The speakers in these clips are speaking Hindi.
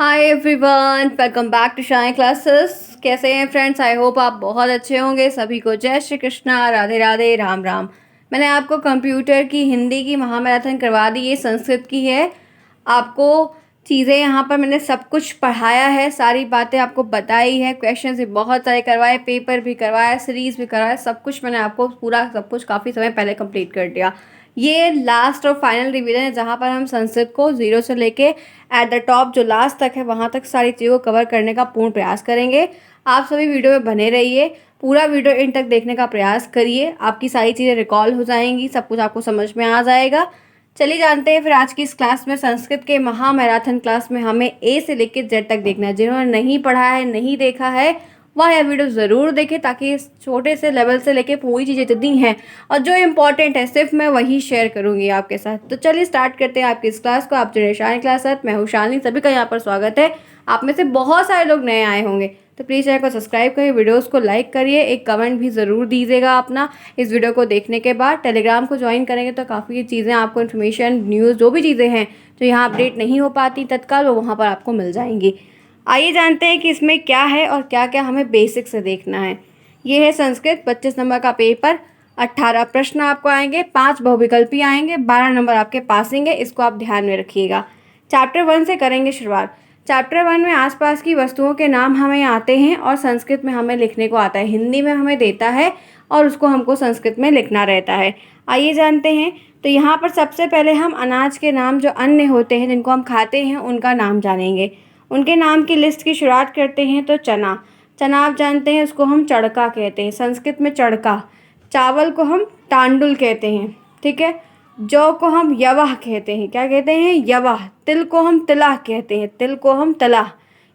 Hi everyone, welcome back to Shine Classes. कैसे हैं फ्रेंड्स? आई होप आप बहुत अच्छे होंगे। सभी को जय श्री कृष्णा, राधे राधे, राम राम। मैंने आपको कंप्यूटर की हिंदी की महामैराथन करवा दी, ये संस्कृत की है। आपको चीज़ें यहाँ पर मैंने सब कुछ पढ़ाया है, सारी बातें आपको बताई है, क्वेश्चन भी बहुत सारे करवाए, पेपर भी करवाया, सीरीज़ भी करवाया, सब कुछ मैंने आपको पूरा सब कुछ काफ़ी समय पहले कंप्लीट कर दिया। ये लास्ट और फाइनल रिवीजन है जहाँ पर हम संस्कृत को जीरो से लेके एट द टॉप जो लास्ट तक है वहाँ तक सारी चीज़ों को कवर करने का पूर्ण प्रयास करेंगे। आप सभी वीडियो में बने रहिए, पूरा वीडियो इन तक देखने का प्रयास करिए, आपकी सारी चीज़ें रिकॉल हो जाएंगी, सब कुछ आपको समझ में आ जाएगा। चलिए जानते हैं फिर आज की इस क्लास में। संस्कृत के महामैराथन क्लास में हमें ए से लेकर जेड तक देखना है। जिन्होंने नहीं पढ़ा है, नहीं देखा है, वह यह वीडियो ज़रूर देखें ताकि इस छोटे से लेवल से लेके पूरी चीज़ें जितनी हैं और जो इम्पॉर्टेंट है सिर्फ मैं वही शेयर करूंगी आपके साथ। तो चलिए स्टार्ट करते हैं आपकी इस क्लास को। आप जो शालिनी क्लास है, मैं हूँ शालिनी, सभी का यहाँ पर स्वागत है। आप में से बहुत सारे लोग नए आए होंगे तो प्लीज़ चैनल को सब्सक्राइब करिए, वीडियोस को लाइक करिए, एक कमेंट भी ज़रूर दीजिएगा अपना इस वीडियो को देखने के बाद। टेलीग्राम को ज्वाइन करेंगे तो काफ़ी चीज़ें आपको इन्फॉर्मेशन, न्यूज़, जो भी चीज़ें हैं जो यहाँ अपडेट नहीं हो पाती तत्काल, वो वहाँ पर आपको मिल जाएंगी। आइए जानते हैं कि इसमें क्या है और क्या क्या हमें बेसिक से देखना है। ये है संस्कृत 25 नंबर का पेपर। 18 प्रश्न आपको आएंगे, 5 बहुविकल्पी आएंगे, 12 नंबर आपके पासिंग है, इसको आप ध्यान में रखिएगा। चैप्टर 1 से करेंगे शुरुआत। चैप्टर 1 में आसपास की वस्तुओं के नाम हमें आते हैं और संस्कृत में हमें लिखने को आता है। हिंदी में हमें देता है और उसको हमको संस्कृत में लिखना रहता है। आइए जानते हैं। तो यहाँ पर सबसे पहले हम अनाज के नाम, जो अन्न होते हैं जिनको हम खाते हैं, उनका नाम जानेंगे। उनके नाम की लिस्ट की शुरुआत करते हैं। तो चना, चना आप जानते हैं उसको हम चड़का कहते हैं, संस्कृत में चड़का। चावल को हम तांडुल कहते हैं, ठीक है। जौ को हम यवाह कहते हैं, क्या कहते हैं? यवाह। तिल को हम तिलाह कहते हैं, तिल को हम तलाह।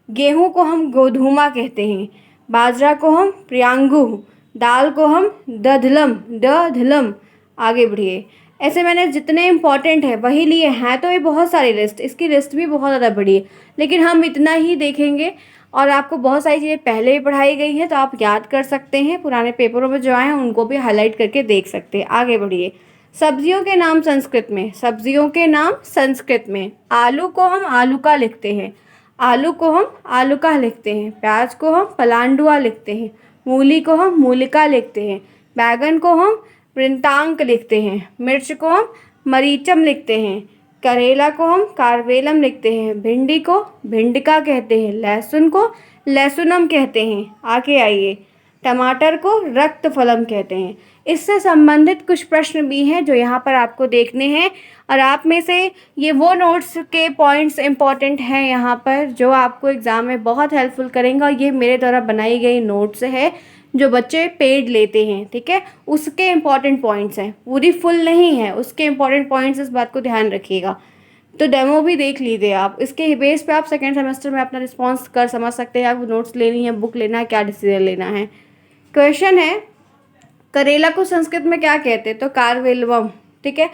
गेहूं को हम गोधूमा कहते हैं। बाजरा को हम प्रियांगु। दाल को हम दधलम, दधलम। आगे बढ़िए। ऐसे मैंने जितने इंपॉर्टेंट है वही लिए हैं, तो ये बहुत सारी लिस्ट, इसकी लिस्ट भी बहुत ज़्यादा बड़ी है, लेकिन हम इतना ही देखेंगे। और आपको बहुत सारी चीज़ें पहले भी पढ़ाई गई हैं तो आप याद कर सकते हैं, पुराने पेपरों में जो आए हैं उनको भी हाईलाइट करके देख सकते हैं। आगे बढ़िए। सब्जियों के नाम संस्कृत में, सब्जियों के नाम संस्कृत में। आलू को हम आलूका लिखते हैं, आलू को हम आलूका लिखते हैं। प्याज को हम पलांडुआ लिखते हैं। मूली को हम मूलिका लिखते हैं। बैगन को हम वृंतांक लिखते हैं। मिर्च को हम मरीचम लिखते हैं। करेला को हम कारवेलम लिखते हैं। भिंडी को भिंडिका कहते हैं। लहसुन को लहसुनम कहते हैं। आगे आइए। टमाटर को रक्तफलम कहते हैं। इससे संबंधित कुछ प्रश्न भी हैं जो यहाँ पर आपको देखने हैं, और आप में से ये वो नोट्स के पॉइंट्स इंपॉर्टेंट हैं यहाँ पर जो आपको एग्ज़ाम में बहुत हेल्पफुल करेंगे। और ये मेरे द्वारा बनाई गई नोट्स है जो बच्चे पेड लेते हैं, ठीक है, उसके इम्पॉर्टेंट पॉइंट्स हैं, पूरी फुल नहीं है, उसके इम्पॉर्टेंट पॉइंट्स, इस बात को ध्यान रखिएगा। तो डेमो भी देख लीजिए आप, इसके बेस पे आप सेकेंड सेमेस्टर में अपना रिस्पॉन्स कर समझ सकते हैं। आपको नोट्स लेनी है, बुक लेना है, क्या डिसीजन लेना है। क्वेश्चन है, करेला को संस्कृत में क्या कहते हैं? तो कारवेलवम, ठीक है।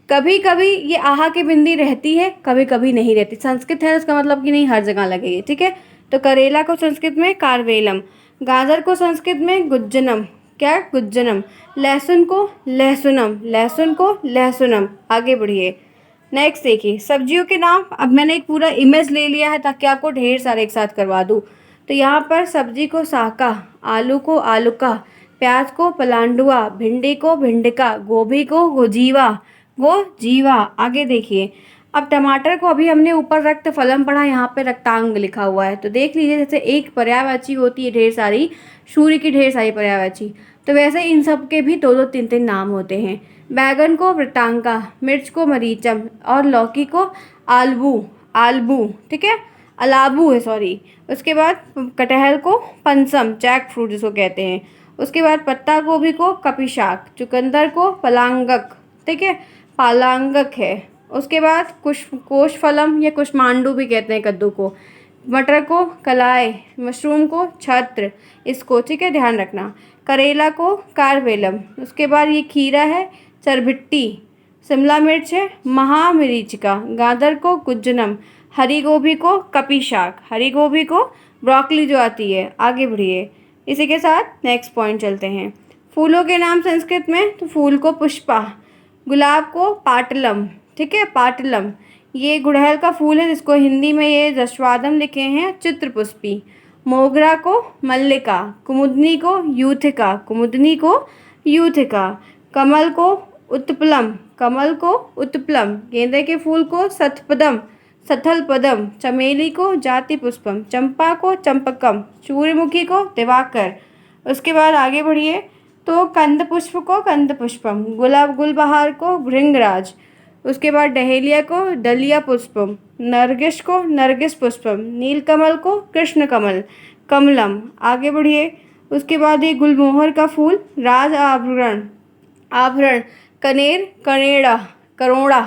कभी कभी ये आहा की बिंदी रहती है, कभी कभी नहीं रहती। संस्कृत है उसका मतलब कि नहीं हर जगह लगेगी, ठीक है। तो करेला को संस्कृत में कारवेलम। गाजर को संस्कृत में गुज्जनम, क्या? गुज्जनम। लहसुन को लहसुनम, लहसुन को लहसुनम। आगे बढ़िए। नेक्स्ट देखिए, सब्जियों के नाम। अब मैंने एक पूरा इमेज ले लिया है ताकि आपको ढेर सारे एक साथ करवा दूँ। तो यहाँ पर सब्जी को साका, आलू को आलूका, प्याज को पलांडुआ, भिंडी को भिंडिका, गोभी को गोजीवा, गोजीवा। आगे देखिए। अब टमाटर को अभी हमने ऊपर रक्त फलम पढ़ा, यहाँ पे रक्तांग लिखा हुआ है, तो देख लीजिए जैसे एक पर्यायवाची होती है ढेर सारी, सूर्य की ढेर सारी पर्यायवाची, तो वैसे इन सब के भी दो दो तीन तीन नाम होते हैं। बैगन को वृतांका, मिर्च को मरीचम और लौकी को आलबू, आलबू, ठीक है, अलाबू है, सॉरी। उसके बाद कटहल को पंसम, जैक फ्रूट जिसको कहते हैं। उसके बाद पत्ता गोभी को कपिशाक, चुकंदर को पलांगक, ठीक है, पालांगक है। उसके बाद कोश फलम या कुष्मांडू भी कहते हैं कद्दू को। मटर को कलाई, मशरूम को छत्र, इसको, ठीक है, ध्यान रखना। करेला को कारवेलम। उसके बाद ये खीरा है चरभिट्टी, शिमला मिर्च है महामिरीचिका, गाजर को गुज्जनम, हरी गोभी को कपीशाक, हरी गोभी को ब्रोकली जो आती है। आगे बढ़िए। इसी के साथ नेक्स्ट पॉइंट चलते हैं। फूलों के नाम संस्कृत में, तो फूल को पुष्पा, गुलाब को पाटलम, ठीक है, पाटलम। ये गुड़हल का फूल है जिसको हिंदी में ये जशवादम लिखे हैं चित्रपुष्पी। मोगरा को मल्लिका, कुमुदनी को यूथिका, कुमुदनी को यूथिका। कमल को उत्पलम, कमल को उत्पलम। गेंदे के फूल को सतपदम, सथल पदम। चमेली को जाति पुष्पम, चंपा को चंपकम, सूर्यमुखी को दिवाकर। उसके बाद आगे बढ़िए तो कंद पुष्प को कंद पुष्पम, गुलाब गुलबहार को भृंगराज। उसके बाद डहेलिया को डलिया पुष्पम, नरगिस को नरगिस पुष्पम, नीलकमल को कृष्ण कमल कमलम। आगे बढ़िए उसके बाद ये गुलमोहर का फूल राज आभरण, आभरण। कनेर कनेड़ा, करोड़ा।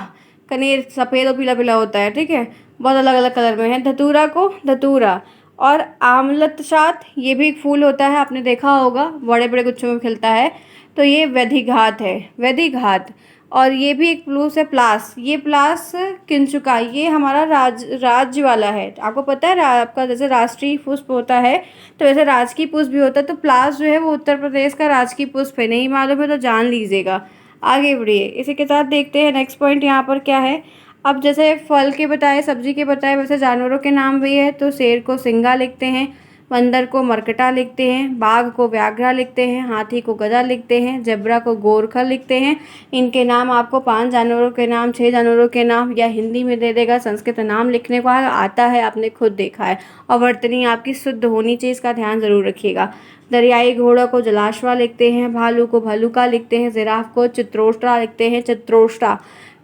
कनेर सफ़ेद और पीला पीला होता है, ठीक है, बहुत अलग अलग कलर में है। धतूरा को धतूरा। और आमलतशात ये भी एक फूल होता है, आपने देखा होगा, बड़े बड़े गुच्छों में खिलता है। तो ये वैधिघात है, वैधिघात। और ये भी एक प्लूस है प्लास, ये प्लास किंचुका, ये हमारा राज्य वाला है। आपको पता है आपका जैसे राष्ट्रीय पुष्प होता है तो वैसे राजकीय पुष्प भी होता है। तो प्लास जो है वो उत्तर प्रदेश का राजकीय पुष्प है, नहीं मालूम है तो जान लीजिएगा। आगे बढ़िए इसी के साथ देखते हैं नेक्स्ट पॉइंट यहाँ पर क्या है। अब जैसे फल के बताए, सब्जी के बताए, वैसे जानवरों के नाम भी है। तो शेर को सिंगा लिखते हैं, बंदर को मरकटा लिखते हैं, बाघ को व्याघ्रा लिखते हैं, हाथी को गधा लिखते हैं, जेब्रा को गोरखा लिखते हैं। इनके नाम आपको 5 जानवरों के नाम, 6 जानवरों के नाम या हिंदी में दे देगा, संस्कृत नाम लिखने को आता है, आपने खुद देखा है। और वर्तनी आपकी शुद्ध होनी चाहिए, इसका ध्यान ज़रूर रखिएगा। दरियाई घोड़ा को जलाश्वा लिखते हैं, भालू को भलुका लिखते हैं, जिराफ को चित्रोष्ट्रा लिखते हैं, चित्रोष्ट्रा।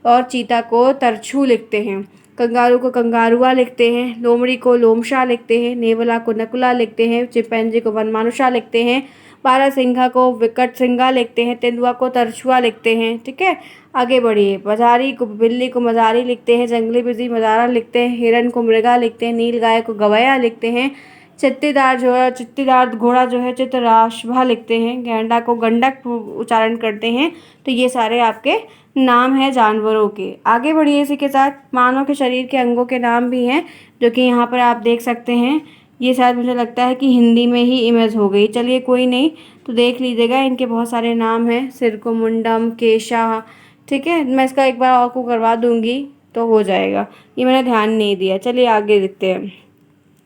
और चीता को तरछू लिखते हैं। कंगारू को कंगारुआ लिखते हैं, लोमड़ी को लोमशा लिखते हैं, नेवला को नकुला लिखते हैं, चिंपैंजी को वनमानुषा लिखते हैं, बारहसिंघा को विकट सिंघा लिखते हैं, तेंदुआ को तरछुआ लिखते हैं, ठीक है। आगे बढ़िए मझारी को, बिल्ली को मझारी लिखते हैं, जंगली बिजी मजारा लिखते हैं, हिरन को मृगा लिखते हैं, नील गाय को गवैया लिखते हैं, चित्तीदार जो है, चित्तीदार घोड़ा जो है चित्रराशभा लिखते हैं, गैंडा को गंडक उच्चारण करते हैं। तो ये सारे आपके नाम है जानवरों के। आगे बढ़िए इसी के साथ मानव के शरीर के अंगों के नाम भी हैं, जो कि यहाँ पर आप देख सकते हैं। ये शायद मुझे लगता है कि हिंदी में ही इमेज हो गई, चलिए कोई नहीं, तो देख लीजिएगा। इनके बहुत सारे नाम हैं, सिर को मुंडम, केशा, ठीक है। मैं इसका एक बार आपको करवा दूंगी तो हो जाएगा, ये मैंने ध्यान नहीं दिया। चलिए आगे देखते हैं।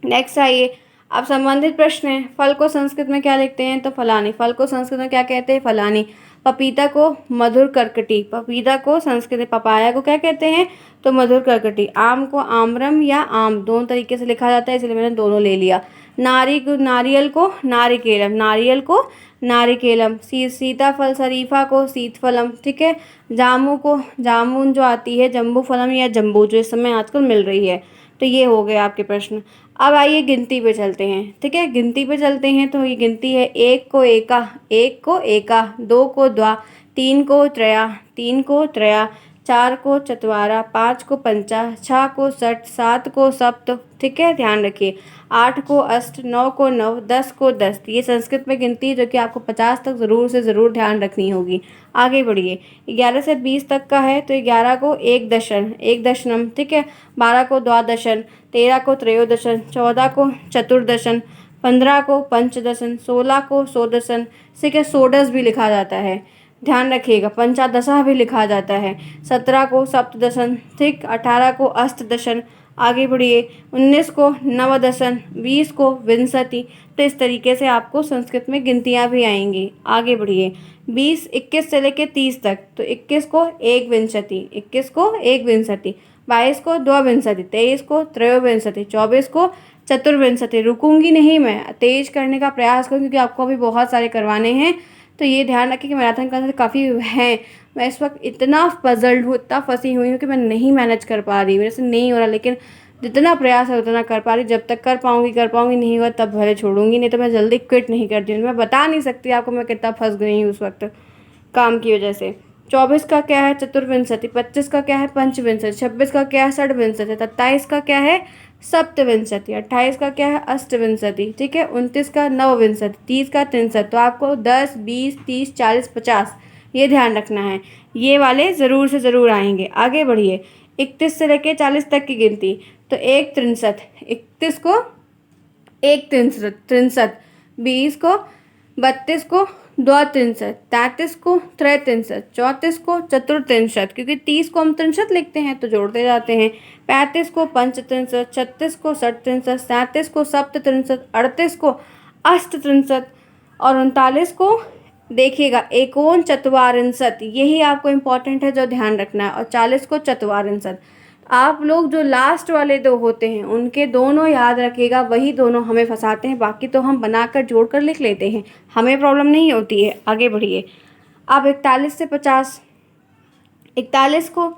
नेक्स्ट आइए, अब संबंधित प्रश्न है। फल को संस्कृत में क्या लिखते हैं? तो फलानी। फल को संस्कृत में क्या कहते हैं? फलानी। पपीता को मधुर कर्कटी, पपीता को संस्कृत में पपाया को क्या कहते हैं? तो मधुर कर्कटी। आम को आम्रम या आम, दोनों तरीके से लिखा जाता है, इसलिए मैंने दोनों ले लिया। नारियल को नारिकेलम, नारियल को नारिकेलम। सीताफल शरीफा को सीतफलम, ठीक है। जामू को जामुन जो आती है, जम्बू फलम या जम्बू, जो इस समय आजकल मिल रही है। तो ये हो गए आपके प्रश्न। अब आइए गिनती पे चलते हैं, ठीक है। गिनती पे चलते हैं तो ये गिनती है, 1 को एका, 1 को एका, 2 को द्वा, 3 को त्रया, 3 को त्रया, 4 को चतवारा, 5 को पंचा, 6 को षट, 7 को सप्त, ठीक है, ध्यान रखिए। 8 को अष्ट, 9 को नव, 10 को 10। ये संस्कृत में गिनती है जो कि आपको 50 तक ज़रूर से ज़रूर ध्यान रखनी होगी। आगे बढ़िए, 11 से 20 तक का है तो 11 को एक दशन, एक दशनम, ठीक है। 12 को द्वादशन, 13 को त्रयोदशन, 14 को चतुर्दशन, 15 को पंचदशन, 16 को सोदशन, ठीक है, सोडस भी लिखा जाता है, ध्यान रखिएगा। पंचादशा भी लिखा जाता है। 17 को सप्तदशन, ठीक। 18 को अष्टदशन। आगे बढ़िए, 19 को नवदशन, 20 को विंशति। तो इस तरीके से आपको संस्कृत में गिनतियाँ भी आएंगी। आगे बढ़िए, 21 से लेकर 30 तक, तो 21 को एक विंशति, 21 को एक विंशति, 22 को द्वाविंशति, 23 को त्रयोविंशति, 24 को चतुर्विंशति। रुकूंगी नहीं, मैं तेज करने का प्रयास करूँ क्योंकि आपको अभी बहुत सारे करवाने हैं। तो ये ध्यान रखें कि मैराथन क्लासेस काफ़ी हैं। मैं इस वक्त इतना पजल्ड हूँ, इतना फंसी हुई हूँ कि मैं नहीं मैनेज कर पा रही, मेरे से नहीं हो रहा, लेकिन जितना प्रयास है उतना कर पा रही। जब तक कर पाऊँगी, नहीं हुआ तब भले छोड़ूंगी, नहीं तो मैं जल्दी क्विट नहीं करती हूँ। मैं बता नहीं सकती आपको मैं कितना फंस गई हूँ उस वक्त काम की वजह से। 24 का क्या है? चतुर्विंशति। 25 का क्या है? पंचविंशति। 26 का क्या है? षड्विंशति। 27 का क्या है? सप्तविंशति। 28 का क्या है? अष्टविंशति, ठीक है। 29 का नवविंशति। 30 का त्रिंशत। तो आपको 10, 20, 30, 40, 50 ये ध्यान रखना है, ये वाले ज़रूर से ज़रूर आएंगे। आगे बढ़िए, 31 से लेकर 40 तक की गिनती, तो एक त्रिंशत, 31 को एक त्रिंशत, 20 को 32 को द्वित्रिंशत, 33 को त्रैत्रिंशत, 34 को चतुर्त्रिंशत, क्योंकि 30 को हम त्रिंशत लिखते हैं तो जोड़ते जाते हैं, 35 को पंचत्रिंशत, 36 को षटत्रिंशत, 37 को सप्तत्रिंशत, 38 को अष्टत्रिंशत और 39 को देखिएगा एकोनचत्वारिंशत, यही आपको इम्पोर्टेंट है जो ध्यान रखना है, और 40 को चत्वारिंशत। आप लोग जो लास्ट वाले दो होते हैं उनके दोनों याद रखिएगा, वही दोनों हमें फंसाते हैं, बाकी तो हम बनाकर जोड़कर लिख लेते हैं, हमें प्रॉब्लम नहीं होती है। आगे बढ़िए। अब 41 से 50, 41 को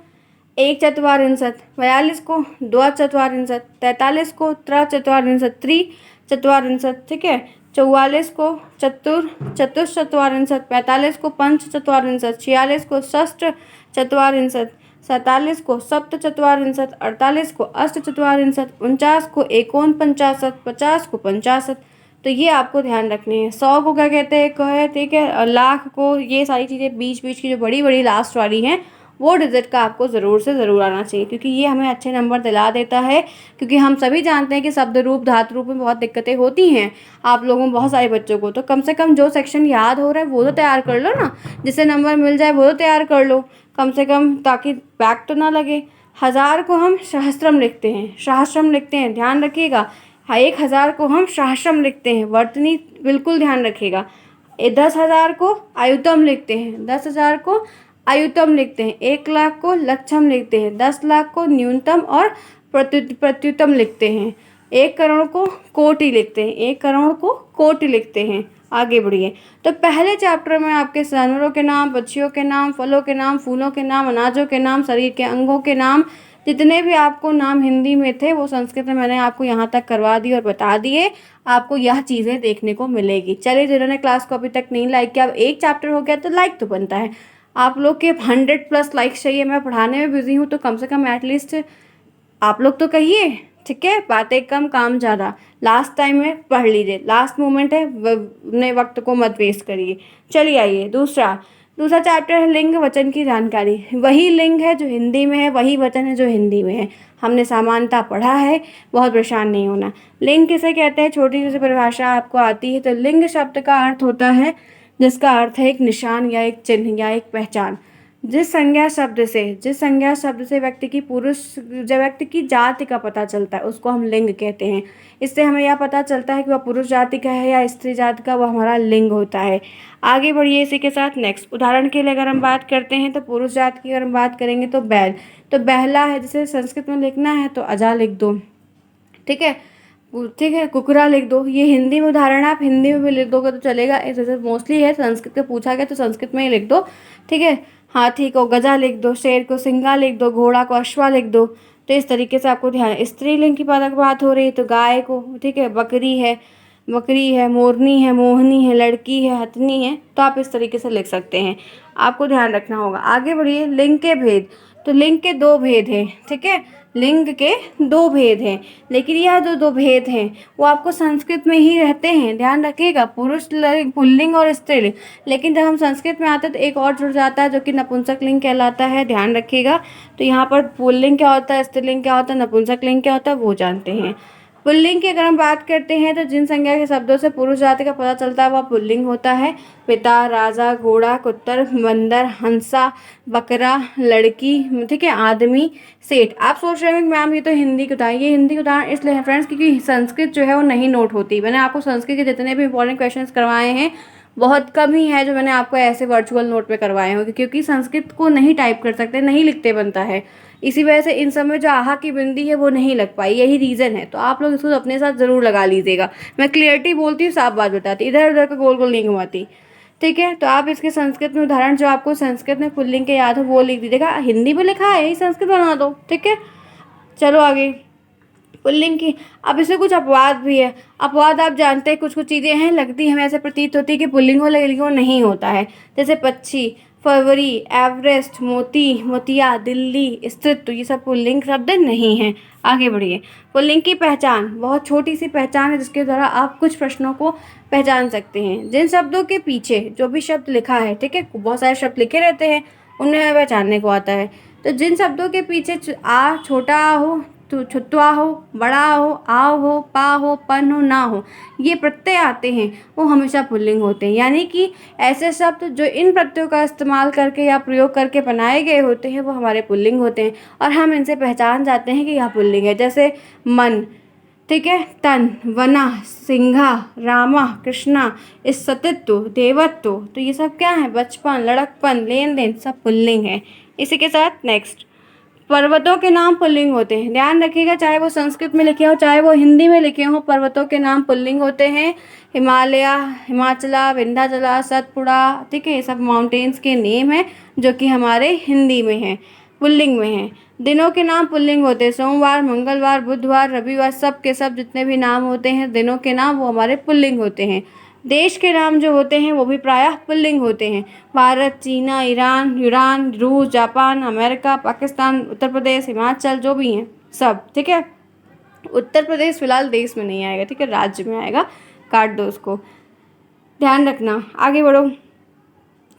एक चत्वारिंशत, 42 को द्विचत्वारिंशत, 43 को त्रचत्वारिंशत, त्रिचत्वारिंशत, ठीक है, 44 को चतुश्चत्वारिंशत, 45 को पंचचत्वारिंशत, 46 को षष्ठचत्वारिंशत, 47 को सप्तचत्वारिंशत, 48 को अष्टचत्वारिंशत, 49 को एकोनपंचाशत, 50 को पंचाशत। तो ये आपको ध्यान रखने हैं। 100 को क्या कहते हैं, कहे, ठीक है, और लाख को, ये सारी चीज़ें बीच बीच की जो बड़ी बड़ी लास्ट वाली हैं वो डिजिट का आपको ज़रूर से ज़रूर आना चाहिए, क्योंकि ये हमें अच्छे नंबर दिला देता है। क्योंकि हम सभी जानते हैं कि शब्द रूप धातु रूप में बहुत दिक्कतें होती हैं आप लोगों, बहुत सारे बच्चों को, तो कम से कम जो सेक्शन याद हो रहा है वो तो तैयार कर लो ना, जिससे नंबर मिल जाए वो तो तैयार कर लो कम से कम, ताकि बैक तो ना लगे। 1000 को हम सहस्त्रम लिखते हैं, सहस्त्रम लिखते हैं, ध्यान रखिएगा। 1000 को हम सहस्त्रम लिखते हैं, वर्तनी बिल्कुल ध्यान रखिएगा। 10,000 को आयुतम लिखते हैं, 10,000 को आयुतम लिखते हैं, 1,00,000 को लक्षम लिखते हैं, 10,00,000 को न्यूनतम और प्रत्युतम लिखते हैं, 1 करोड़ को कोटि लिखते हैं, 1 करोड़ को कोटि लिखते हैं। आगे बढ़िए। तो पहले चैप्टर में आपके जानवरों के नाम, पक्षियों के नाम, फलों के नाम, फूलों के नाम, अनाजों के नाम, शरीर के अंगों के नाम, जितने भी आपको नाम हिंदी में थे वो संस्कृत में मैंने आपको यहाँ तक करवा दिए और बता दिए। आपको यह चीज़ें देखने को मिलेगी। चलिए, जिन्होंने क्लास को अभी तक नहीं लाइक किया, अब एक चैप्टर हो गया तो लाइक तो बनता है। आप लोग के 100+ लाइक्स चाहिए। मैं पढ़ाने में बिजी हूँ तो कम से कम एटलीस्ट आप लोग तो कहिए, ठीक है। बातें कम काम ज़्यादा। लास्ट टाइम में पढ़ लीजिए, लास्ट मोमेंट है, अपने वक्त को मत वेस्ट करिए। चलिए आइए, दूसरा चैप्टर है लिंग वचन की जानकारी। वही लिंग है जो हिंदी में है, वही वचन है जो हिंदी में है। हमने समानता पढ़ा है, बहुत परेशान नहीं होना। लिंग किसे कहते हैं, छोटी सी परिभाषा आपको आती है। तो लिंग शब्द का अर्थ होता है, जिसका अर्थ है एक निशान या एक चिन्ह या एक पहचान। जिस संज्ञा शब्द से व्यक्ति की जाति का पता चलता है उसको हम लिंग कहते हैं। इससे हमें यह पता चलता है कि वह पुरुष जाति का है या स्त्री जाति का, वह हमारा लिंग होता है। आगे बढ़िए इसी के साथ नेक्स्ट। उदाहरण के लिए अगर हम बात करते हैं तो पुरुष जाति की अगर हम बात करेंगे तो बैल, तो बहला है, जिसे संस्कृत में लिखना है तो अजा लिख दो, ठीक है। कुकरा लिख दो। ये हिंदी में उदाहरण है, आप हिंदी में भी लिख दोगे तो चलेगा। जैसे मोस्टली है संस्कृत में पूछा गया तो संस्कृत में ही लिख दो, ठीक है। हाथी को गजा लिख दो, शेर को सिंगा लिख दो, घोड़ा को अश्वा लिख दो। तो इस तरीके से आपको ध्यान। स्त्रीलिंग की बात हो रही है तो गाय को, ठीक है, बकरी है, मोरनी है, मोहनी है, लड़की है, हथनी है। तो आप इस तरीके से लिख सकते हैं, आपको ध्यान रखना होगा। आगे बढ़िए। लिंग के भेद। तो लिंग के 2 भेद हैं, ठीक है। लिंग के 2 भेद हैं, लेकिन यह जो 2 भेद हैं वो आपको संस्कृत में ही रहते हैं, ध्यान रखिएगा। पुल्लिंग और स्त्रीलिंग। लेकिन जब हम संस्कृत में आते हैं तो एक और जुड़ जाता है जो कि नपुंसक लिंग कहलाता है, ध्यान रखिएगा। तो यहाँ पर पुल्लिंग क्या होता है, स्त्रीलिंग क्या होता है, नपुंसक लिंग क्या होता है, वो जानते हैं। पुल्लिंग की अगर हम बात करते हैं तो जिन संज्ञा के शब्दों से पुरुष जाति का पता चलता है वह पुल्लिंग होता है। पिता, राजा, घोड़ा, कुत्तर, बंदर, हंसा, बकरा, लड़की, ठीक है, आदमी, सेठ। आप सोच रहे हैं कि मैम ये तो हिंदी के उदाहरण, ये हिंदी के उदाहरण इसलिए है फ्रेंड्स क्योंकि संस्कृत जो है वो नहीं नोट होती। मैंने आपको संस्कृत के जितने भी इंपॉर्टेंट क्वेश्चंस करवाए हैं बहुत कम ही है जो मैंने आपको ऐसे वर्चुअल नोट में करवाए होंगे, क्योंकि संस्कृत को नहीं टाइप कर सकते, नहीं लिखते बनता है। इसी वजह से इन सब में जो आहा की बिंदी है वो नहीं लग पाई, यही रीज़न है। तो आप लोग इसको अपने साथ ज़रूर लगा लीजिएगा। मैं क्लियरिटी बोलती हूँ, साफ बात बताती, इधर उधर का गोल गोल नहीं घुमाती, ठीक है। तो आप इसके संस्कृत में उदाहरण जो आपको संस्कृत में पुल्लिंग के याद हो वो लिख दीजिएगा। हिंदी में लिखा है यही संस्कृत बना दो, ठीक है। चलो आगे। पुल्लिंग की अब इसमें कुछ अपवाद भी है। अपवाद आप जानते हैं, कुछ चीज़ें हैं लगती हमें ऐसे प्रतीत होती है कि पुल्लिंग हो लेकिन वो नहीं होता है। जैसे पक्षी, फरवरी, एवरेस्ट, मोती, मोतिया, दिल्ली, स्थित, ये सब पुल्लिंग शब्द नहीं हैं। आगे बढ़िए। पुल्लिंग की पहचान बहुत छोटी सी पहचान है जिसके द्वारा आप कुछ प्रश्नों को पहचान सकते हैं। जिन शब्दों के पीछे जो भी शब्द लिखा है, ठीक है, बहुत सारे शब्द लिखे रहते हैं, उन्हें पहचानने को आता है। तो जिन शब्दों के पीछे आ छोटा हो, तो छुत्वा हो, बड़ा हो, आओ हो, पा हो, पन हो, ना हो, ये प्रत्यय आते हैं वो हमेशा पुल्लिंग होते हैं। यानी कि ऐसे शब्द जो इन प्रत्ययों का इस्तेमाल करके या प्रयोग करके बनाए गए होते हैं वो हमारे पुल्लिंग होते हैं और हम इनसे पहचान जाते हैं कि यह पुल्लिंग है। जैसे मन, ठीक है, तन, वना, सिंघा, रामा, कृष्णा, इस सतित्व, देवत्व, तो ये सब क्या है? बचपन, लड़कपन, लेन देन, सब पुल्लिंग है। इसी के साथ नेक्स्ट, पर्वतों के नाम पुल्लिंग होते हैं। ध्यान रखिएगा, चाहे वो संस्कृत में लिखे हो चाहे वो हिंदी में लिखे हो, पर्वतों के नाम पुल्लिंग होते हैं। हिमालय, हिमाचला, विंध्याचला, सतपुड़ा, ठीक है, ये सब माउंटेन्स के नेम हैं जो कि हमारे हिंदी में हैं, पुल्लिंग में हैं। दिनों के नाम पुल्लिंग होते हैं। सोमवार, मंगलवार, बुधवार, रविवार, सब के सब जितने भी नाम होते हैं दिनों के नाम वो हमारे पुल्लिंग होते हैं। देश के नाम जो होते हैं वो भी प्रायः पुल्लिंग होते हैं। भारत, चीना, ईरान, यूरान, रूस, जापान, अमेरिका, पाकिस्तान, उत्तर प्रदेश, हिमाचल, जो भी हैं सब, ठीक है। उत्तर प्रदेश फिलहाल देश में नहीं आएगा, ठीक है, राज्य में आएगा, काट दो उसको, ध्यान रखना। आगे बढ़ो।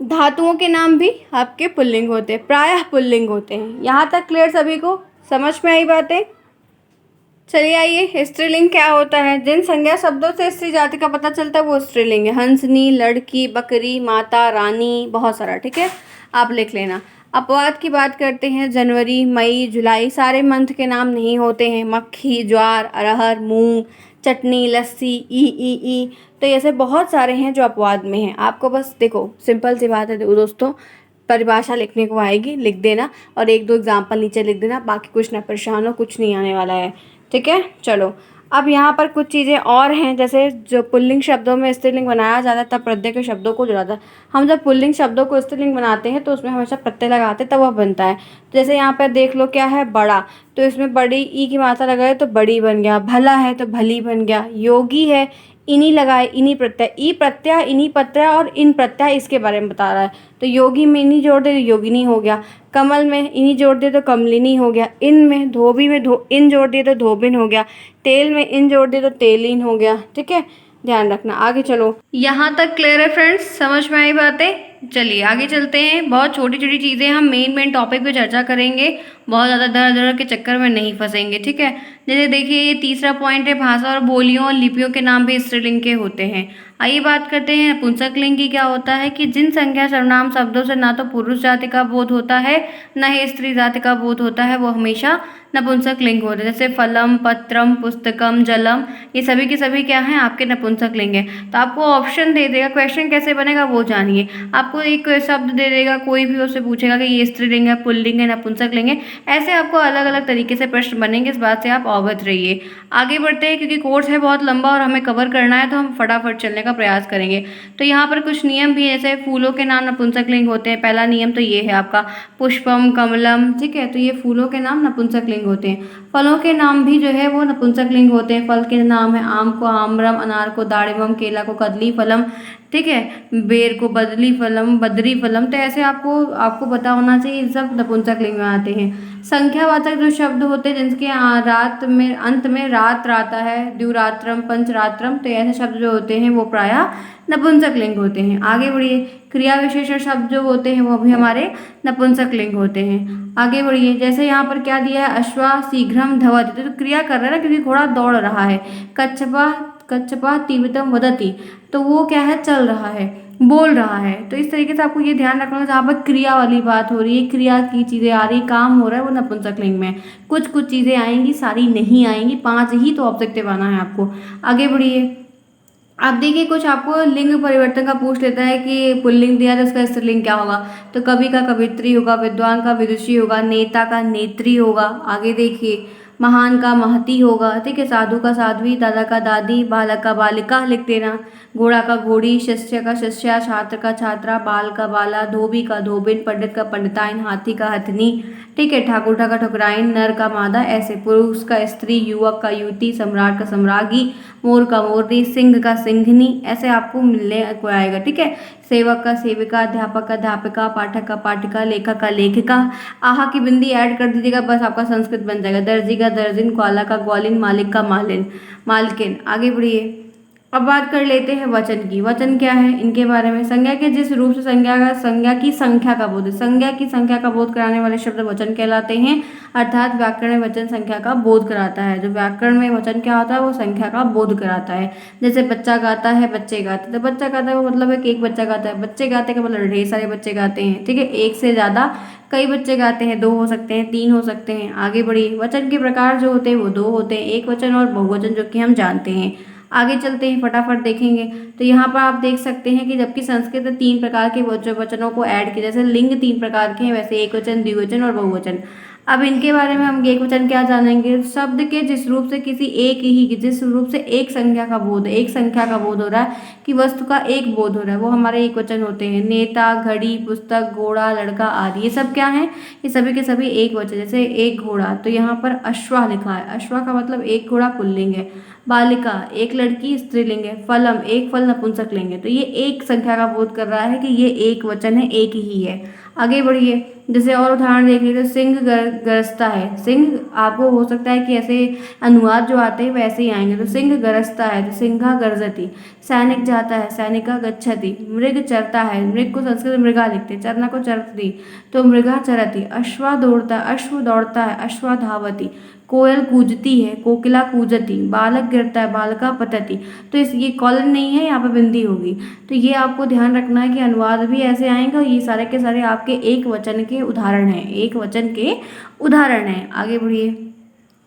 धातुओं के नाम भी आपके पुल्लिंग होते हैं, प्रायः पुल्लिंग होते हैं। यहाँ तक क्लियर सभी को? समझ में आई बातें? चलिए आइए, स्त्रीलिंग क्या होता है। जिन संज्ञा शब्दों से स्त्री जाति का पता चलता है वो स्त्रीलिंग है। हंसनी, लड़की, बकरी, माता, रानी, बहुत सारा, ठीक है, आप लिख लेना। अपवाद की बात करते हैं, जनवरी, मई, जुलाई, सारे मंथ के नाम नहीं होते हैं। मक्खी, ज्वार, अरहर, मूंग, चटनी, लस्सी, ई, तो ऐसे बहुत सारे हैं जो अपवाद में हैं। आपको बस देखो, सिंपल सी बात है दोस्तों, परिभाषा लिखने को आएगी, लिख देना और एक दो एग्जाम्पल नीचे लिख देना, बाकी कुछ ना परेशान हो, कुछ नहीं आने वाला है, ठीक है। चलो, अब यहाँ पर कुछ चीज़ें और हैं, जैसे जो पुल्लिंग शब्दों में स्त्रीलिंग बनाया जाता है तब प्रत्यय के शब्दों को जोड़ा जाता है। हम जब पुल्लिंग शब्दों को स्त्रीलिंग बनाते हैं तो उसमें हमेशा प्रत्यय लगाते हैं तब वह बनता है। जैसे यहाँ पर देख लो, क्या है? बड़ा, तो इसमें बड़ी ई की मात्रा लगाए तो बड़ी बन गया। भला है तो भली बन गया। योगी है, इनी लगाए, इनी प्रत्यय, ई प्रत्यय, इनी प्रत्यय और इन प्रत्यय, इसके बारे में बता रहा है। तो योगी में इनी जोड़ दे तो योगिनी हो गया। कमल में इनी जोड़ दे तो कमलिनी हो गया। इन में, धोबी में इन जोड़ दिए तो धोबिन हो गया। तेल में इन जोड़ दिए तो तेलीन हो गया, ठीक है, ध्यान रखना। आगे चलो, यहाँ तक क्लियर है फ्रेंड्स? समझ में आई बातें? चलिए आगे चलते हैं। बहुत छोटी छोटी चीज़ें, हम मेन टॉपिक पे चर्चा करेंगे, बहुत ज़्यादा दर दर के चक्कर में नहीं फंसेंगे, ठीक है। जैसे देखिए, ये तीसरा पॉइंट है, भाषा और बोलियों और लिपियों के नाम भी स्त्रीलिंग के होते हैं। आइए बात करते हैं नपुंसक लिंग की। क्या होता है कि जिन संज्ञा सर्वनाम शब्दों से ना तो पुरुष जाति का बोध होता है न ही स्त्री जाति का बोध होता है, वो हमेशा नपुंसक लिंग होते हैं। जैसे फलम, पत्रम, पुस्तकम, जलम, ये सभी के सभी क्या हैं? आपके नपुंसक लिंग हैं। तो आपको ऑप्शन दे देगा, क्वेश्चन कैसे बनेगा वो जानिए। आपको एक शब्द दे देगा, कोई भी उससे पूछेगा कि ये स्त्रीलिंग है, पुल्लिंग है, नपुंसक लिंग है, ऐसे आपको अलग अलग तरीके से प्रश्न बनेंगे, इस बात से आप अवगत रहिए। आगे बढ़ते हैं, क्योंकि कोर्स है बहुत लंबा और हमें कवर करना है तो हम फटाफट चलने का प्रयास करेंगे। तो यहाँ पर कुछ नियम भी है, जैसे फूलों के नाम नपुंसक लिंग होते हैं। पहला नियम तो ये है आपका, पुष्पम, कमलम, ठीक है, तो ये फूलों के नाम नपुंसक लिंग होते हैं। फलों के नाम भी जो है वो नपुंसक लिंग होते हैं। फल के नाम है, आम को आम्रम, अनार को दाड़िमम, केला को कदली फलम, ठीक है, बेर को बदली फलम, बद्री फलम। तो ऐसे आपको पता होना चाहिए, ये सब नपुंसक लिंग में आते हैं। संख्यावाचक जो शब्द होते हैं जिनके रात में, अंत में रात आता है, द्विरात्रम, पंचरात्रम, तो ऐसे शब्द जो होते हैं वो प्रायः नपुंसक लिंग होते हैं। आगे बढ़िए, क्रिया विशेषण शब्द जो होते हैं वो भी हमारे नपुंसक लिंग होते हैं। आगे बढ़िए, जैसे यहाँ पर क्या दिया है, अश्वा शीघ्रम धवति, तो क्रिया कर रहा है ना, क्योंकि घोड़ा दौड़ रहा है। कच्छपा तीव्रतम वदति, तो वो क्या है? चल रहा है, बोल रहा है। तो इस तरीके से आपको ये ध्यान रखना है, जहाँ पर क्रिया वाली बात हो रही है, क्रिया की चीज़ें आ रही, काम हो रहा है, वो नपुंसक लिंग में। कुछ कुछ चीज़ें आएंगी, सारी नहीं आएंगी, 5 ही तो ऑब्जेक्टिव आना है आपको। आगे बढ़िए, आप देखिए, कुछ आपको लिंग परिवर्तन का पूछ लेता है कि पुल्लिंग दिया तो उसका स्त्रीलिंग क्या होगा। तो कवि का कवित्री होगा, विद्वान का विदुषी होगा, नेता का नेत्री होगा। आगे देखिए, महान का महती होगा, ठीक है, साधु का साध्वी, दादा का दादी, बालक का बालिका लिख देना, घोड़ा का घोड़ी, शिष्य का शिष्या, छात्र का छात्रा, बाल का बाला, धोबी का धोबिन, पंडित का पंडिताइन, हाथी का हथनी, ठीक है, ठाकुर का ठकुराइन, नर का मादा, ऐसे पुरुष का स्त्री, युवक का युवती, सम्राट का सम्राज्ञी, मोर का मोरनी, सिंह का सिंघनी, ऐसे आपको मिलने को आएगा, ठीक है। सेवक का सेविका, अध्यापक का अध्यापिका, पाठक का पाठिका, लेखक का लेखिका। आहा की बिंदी ऐड कर दीजिएगा, बस आपका संस्कृत बन जाएगा। दर्जी का दर्जिन, ग्वाला का ग्वालिन, मालिक का मालिन, मालकिन। आगे बढ़िए, अब बात कर लेते हैं वचन की। वचन क्या है इनके बारे में। संज्ञा के जिस रूप से संज्ञा की संख्या का बोध, संज्ञा की संख्या का बोध कराने वाले शब्द वचन कहलाते हैं। अर्थात व्याकरण में वचन संख्या का बोध कराता है। जो व्याकरण में वचन क्या होता है वो संख्या का बोध कराता है। जैसे बच्चा गाता है, बच्चे गाते, तो बच्चा गाता है वो मतलब है कि एक बच्चा गाता है, बच्चे गाते का मतलब ढेर सारे बच्चे गाते हैं। ठीक है, एक से ज्यादा कई बच्चे गाते हैं, दो हो सकते हैं, तीन हो सकते हैं। आगे बढ़िए, वचन के प्रकार जो होते हैं वो दो होते हैं, एक वचन और बहुवचन, जो कि हम जानते हैं। आगे चलते हैं, फटाफट देखेंगे। तो यहाँ पर आप देख सकते हैं कि जबकि संस्कृत में 3 प्रकार के वचनों को ऐड किया, जैसे लिंग 3 प्रकार के हैं, वैसे एक वचन, द्विवचन और बहुवचन। अब इनके बारे में हम एक वचन क्या जानेंगे। शब्द के जिस रूप से किसी एक ही, जिस रूप से एक संख्या का बोध, एक संख्या का बोध हो रहा है कि वस्तु का एक बोध हो रहा है, वो हमारे एक वचन होते हैं। नेता, घड़ी, पुस्तक, घोड़ा, लड़का आदि, ये सब क्या है, ये सभी के सभी एक वचन। जैसे एक घोड़ा, तो यहाँ पर अश्वा लिखा है, अश्वा का मतलब एक घोड़ा पुल्लिंग है। बालिका एक लड़की स्त्रीलिंग है। फलम एक फल नपुंसक लिंग है। तो ये एक संख्या का बोध कर रहा है कि ये एक वचन है, एक ही है। आगे बढ़िए, जैसे और उदाहरण देख लीजिए। सिंह गरजता है, सिंह आपको हो सकता है कि ऐसे अनुवाद जो आते हैं वैसे ही आएंगे। तो सिंह गरजता है, तो सिंहा गर्जति। सैनिक जाता है, सैनिका गच्छति। मृग चरता है, मृग को संस्कृत में मृगा लिखते, चरना को चरती, तो मृगा चरति। अश्वा दौड़ता, अश्व दौड़ता है, अश्वा धावति। कोयल कूजती है, कोकिला कूजती। बालक गिरता है, बालका पतति। तो इस ये कॉलन नहीं है, यहाँ पे बिंदी होगी। तो ये आपको ध्यान रखना है कि अनुवाद भी ऐसे आएंगे और ये सारे के सारे आपके एक वचन के उदाहरण हैं, एक वचन के उदाहरण हैं। आगे बढ़िए,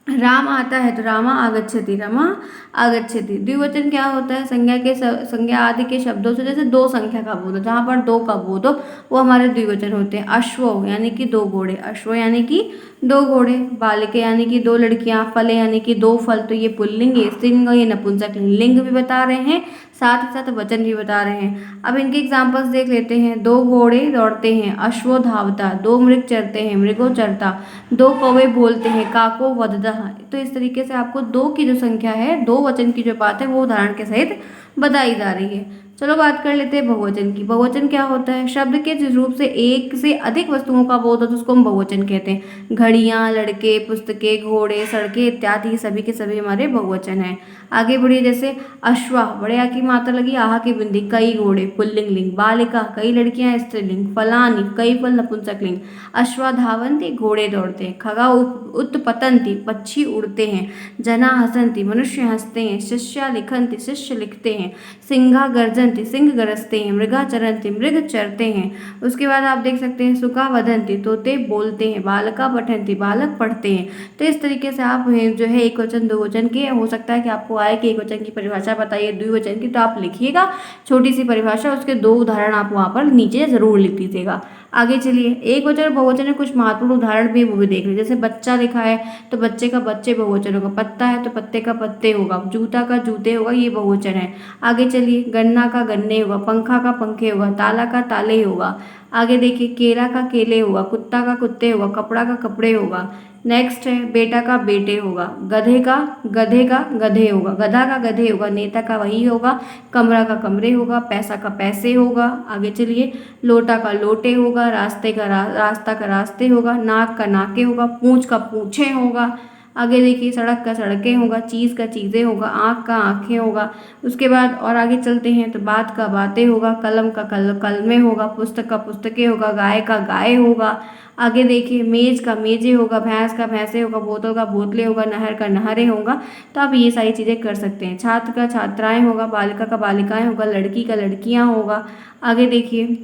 राम आता है तो रामा आगच्छति, रमा आगच्छति। द्विवचन क्या होता है, संज्ञा आदि के शब्दों से, जैसे दो संख्या का बोध हो, जहाँ पर दो का बोध हो वो हमारे द्विवचन होते हैं। अश्व यानी कि दो घोड़े, अश्व यानी कि दो घोड़े। बालिके यानी कि दो लड़कियां। फले यानी कि दो फल, तो ये पुल्लिंग है। स्त्रीलिंग ये नपुंसक लिंग भी बता रहे हैं, साथ ही साथ वचन भी बता रहे हैं। अब इनके एग्जाम्पल्स देख लेते हैं। दो घोड़े दौड़ते हैं, अश्वो धावता। दो मृग चरते हैं, मृगो चरता। दो कौवे बोलते हैं, काको वददा। तो इस तरीके से आपको दो की जो संख्या है, दो वचन की जो बात है वो उदाहरण के सहित बताई जा रही है। चलो बात कर लेते हैं बहुवचन की। बहुवचन क्या होता है, शब्द के जिस रूप से एक से अधिक वस्तुओं का बोध हो तो उसको हम बहुवचन कहते हैं। घड़ियां, लड़के, पुस्तकें, घोड़े, सड़कें इत्यादि सभी के सभी हमारे बहुवचन हैं। आगे बढ़िए, जैसे अश्वा, बड़े आ की मात्रा लगी, आहा की बिंदी, कई घोड़े पुल्लिंग लिंग। बालिका कई लड़कियां स्त्रीलिंग। फलानी कई फल नपुंसक लिंग। अश्वा धावंती घोड़े दौड़ते हैं। खगा उत्पतंती पक्षी उड़ते हैं। जना हसंती मनुष्य हंसते हैं। शिष्या लिखंती शिष्य लिखते हैं। सिंघा गर्जंती सिंह गरजते हैं। मृगा चरंती मृग चरते हैं। उसके बाद आप देख सकते हैं सुका वदंती तोते बोलते हैं। बालका पठंती बालक पढ़ते हैं। तो इस तरीके से आप जो है एक वचन दो वचन के, हो सकता है कि आपको आए कि एक वचन की परिभाषा बताइए द्विवचन की, तो आप लिखिएगा छोटी सी परिभाषा, उसके दो उदाहरण आप वहाँ पर नीचे जरूर लिख दीजिएगा। आगे चलिए, एक वचन और बहुवचन में कुछ महत्वपूर्ण उदाहरण भी वो भी देख लीजिए। जैसे बच्चा लिखा है तो बच्चे का बच्चे बहुवचन होगा। पत्ता है तो पत्ते का पत्ते होगा। जूता का जूते होगा, ये बहुवचन है। आगे चलिए, गन्ना का गन्ने होगा। पंखा का पंखे होगा। ताला का ताले होगा। आगे देखिए, केला का केले होगा। कुत्ता का कुत्ते होगा। कपड़ा का कपड़े होगा। नेक्स्ट है, बेटा का बेटे होगा। गधे का गधे होगा। गधा का गधे होगा। नेता का वही होगा। कमरा का कमरे होगा। पैसा का पैसे होगा। आगे चलिए, लोटा का लोटे होगा। रास्ते का रास्ता का रास्ते होगा। नाक का नाके होगा। पूंछ का पूंछे होगा। आगे देखिए, सड़क का सड़कें होगा। चीज़ का चीज़ें होगा। आँख का आँखें होगा। उसके बाद और आगे चलते हैं तो बात का बातें होगा। कलम का कलमे होगा। पुस्तक का पुस्तकें होगा। गाय का गाय होगा। आगे देखिए, मेज का मेजे होगा। भैंस का भैंसे होगा। बोतल का बोतले होगा। नहर का नहरें होगा। तो आप ये सारी चीज़ें कर सकते हैं। छात्र का छात्राएं होगा। बालिका का बालिकाएं होगा। लड़की का लड़कियां होगा। आगे देखिए,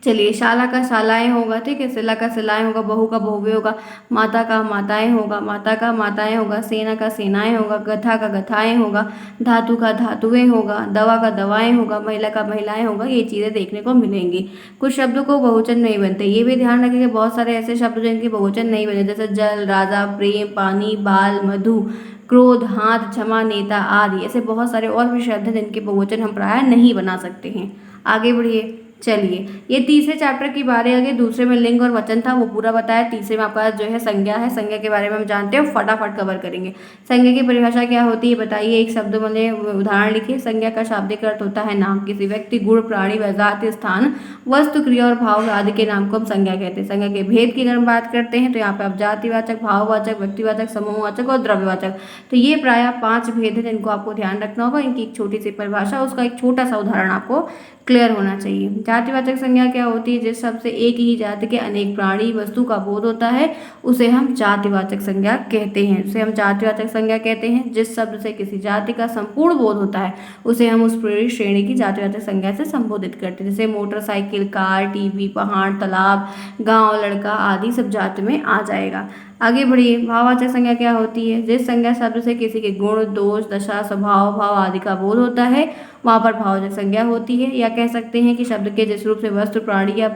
चलिए, शाला का शालाएं होगा। ठीक है, सिला का सिलाएं होगा। बहू का बहुवे होगा। माता का माताएं होगा। माता का माताएं होगा। सेना का सेनाएं होगा। गथा का गथाएं होगा। धातु का धातुएं होगा। दवा का दवाएं होगा। महिला का महिलाएं होगा। ये चीज़ें देखने को मिलेंगी। कुछ शब्दों को बहुवचन नहीं बनते, ये भी ध्यान रखिए। बहुत सारे ऐसे शब्द जिनके बहुवचन नहीं बने, जैसे जल, राजा, प्रेम, पानी, बाल, मधु, क्रोध, हाथ, क्षमा, नेता आदि। ऐसे बहुत सारे और भी शब्द हैं जिनके बहुवचन हम प्रायः नहीं बना सकते हैं। आगे बढ़िए, चलिए, ये तीसरे चैप्टर की बारी आ गई। दूसरे में लिंग और वचन था, वो पूरा बताया। तीसरे में आपका जो है संज्ञा है, संज्ञा के बारे में हम जानते हैं, फटाफट कवर करेंगे। संज्ञा की परिभाषा क्या होती है बताइए, एक शब्द में उदाहरण लिखिए। संज्ञा का शाब्दिक अर्थ होता है नाम, किसी व्यक्ति, गुण, प्राणी व जाति, स्थान, वस्तु, क्रिया और भाव आदि के नाम को हम संज्ञा कहते हैं। संज्ञा के भेद की अगर हम बात करते हैं तो यहाँ पे आप जातिवाचक, भाववाचक, व्यक्तिवाचक, समूहवाचक और द्रव्यवाचक, तो ये प्रायः 5 भेद हैं जिनको आपको ध्यान रखना होगा। इनकी एक छोटी सी परिभाषा, उसका एक छोटा सा उदाहरण आपको क्लियर होना चाहिए। जातिवाचक संज्ञा क्या होती है, जिस शब्द से एक ही जाति के अनेक प्राणी, वस्तु का बोध होता है उसे हम जातिवाचक संज्ञा कहते हैं। उसे हम जातिवाचक संज्ञा कहते हैं। जिस शब्द से किसी जाति का संपूर्ण बोध होता है उसे हम उस पूरी श्रेणी की जातिवाचक संज्ञा से संबोधित करते हैं। जैसे मोटरसाइकिल, कार, टीवी, पहाड़, तालाब, गांव, लड़का आदि सब जाति में आ जाएगा। आगे बढ़िए, भाववाचक संज्ञा क्या होती है, जिस संज्ञा शब्द से किसी के गुण, दोष, दशा, स्वभाव, भाव आदि का बोध होता है वहाँ पर भाववाचक संज्ञा होती है। या कह सकते हैं कि शब्द के जिस रूप से वस्तु, प्राणी या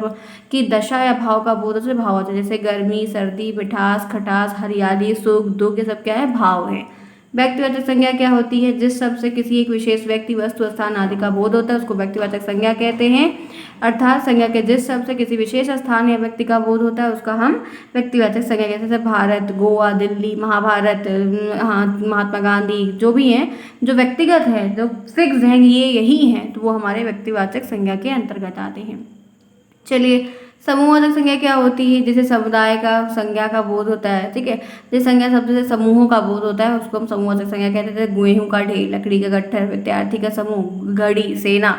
की दशा या भाव का बोध होता है भाववाचक, जैसे गर्मी, सर्दी, मिठास, खटास, हरियाली, सुख, दुख, ये सब क्या है, भाव है। व्यक्तिवाचक संज्ञा क्या होती है, जिस शब्द से किसी एक विशेष व्यक्ति, वस्तु, स्थान आदि का बोध होता है उसको व्यक्तिवाचक संज्ञा कहते हैं। अर्थात संज्ञा के जिस शब्द से किसी विशेष स्थान या व्यक्ति का बोध होता है उसका हम व्यक्तिवाचक संज्ञा कहते हैं। जैसे भारत, गोवा, दिल्ली, महाभारत, हाँ, महात्मा गांधी, जो भी हैं, जो व्यक्तिगत है, जो फिक्स हैं, ये यही हैं, तो वो हमारे व्यक्तिवाचक संज्ञा के अंतर्गत आते हैं। चलिए, समूहवाचक संज्ञा क्या होती है, जैसे समुदाय का संज्ञा का बोध होता है, ठीक है। जिस संज्ञा शब्द से समूहों का बोध होता है उसको हम समूहवाचक संज्ञा कहते हैं। गेहूं का ढेर, लकड़ी का गट्ठर, विद्यार्थी का समूह, घड़ी, सेना